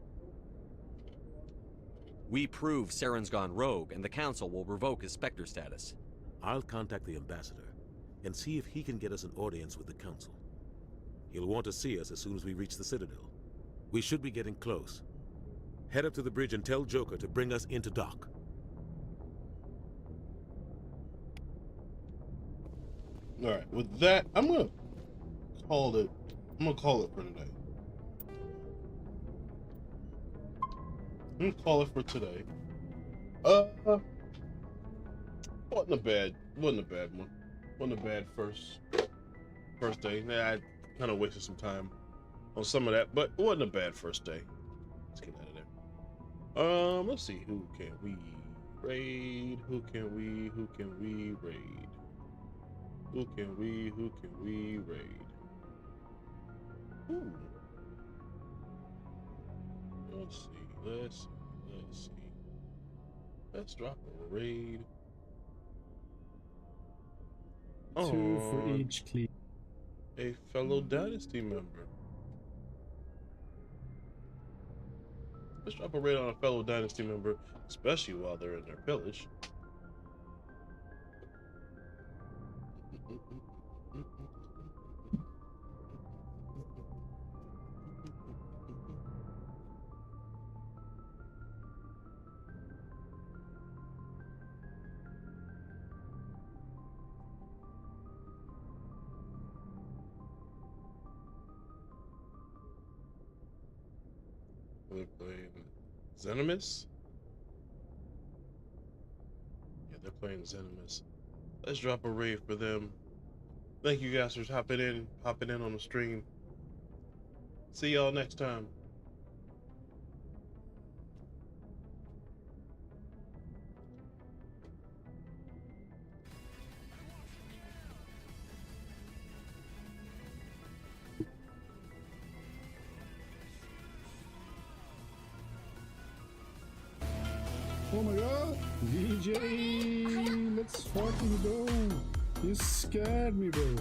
[SPEAKER 5] We prove Saren's gone rogue, and the Council will revoke his Spectre status.
[SPEAKER 7] I'll contact the Ambassador and see if he can get us an audience with the Council. He'll want to see us as soon as we reach the Citadel. We should be getting close. Head up to the bridge and tell Joker to bring us into dock.
[SPEAKER 1] All right, with that, I'm gonna call it for today. I'm gonna call it for today. Wasn't a bad one. Wasn't a bad first day. Nah, I kind of wasted some time on some of that, but it wasn't a bad first day. Let's get out of there. Let's see, who can we raid? Who can we raid? Who can we raid? Ooh. Let's see. Let's drop a raid.
[SPEAKER 6] 2 for each cleat.
[SPEAKER 1] A fellow Dynasty member. Let's drop a raid on a fellow Dynasty member, especially while they're in their village. They're playing Zenimus? Yeah, they're playing Zenimus. Let's drop a raid for them. Thank you guys for hopping in on the stream. See y'all next time.
[SPEAKER 6] Oh my god! VJ! Let's fucking go! You scared me, bro.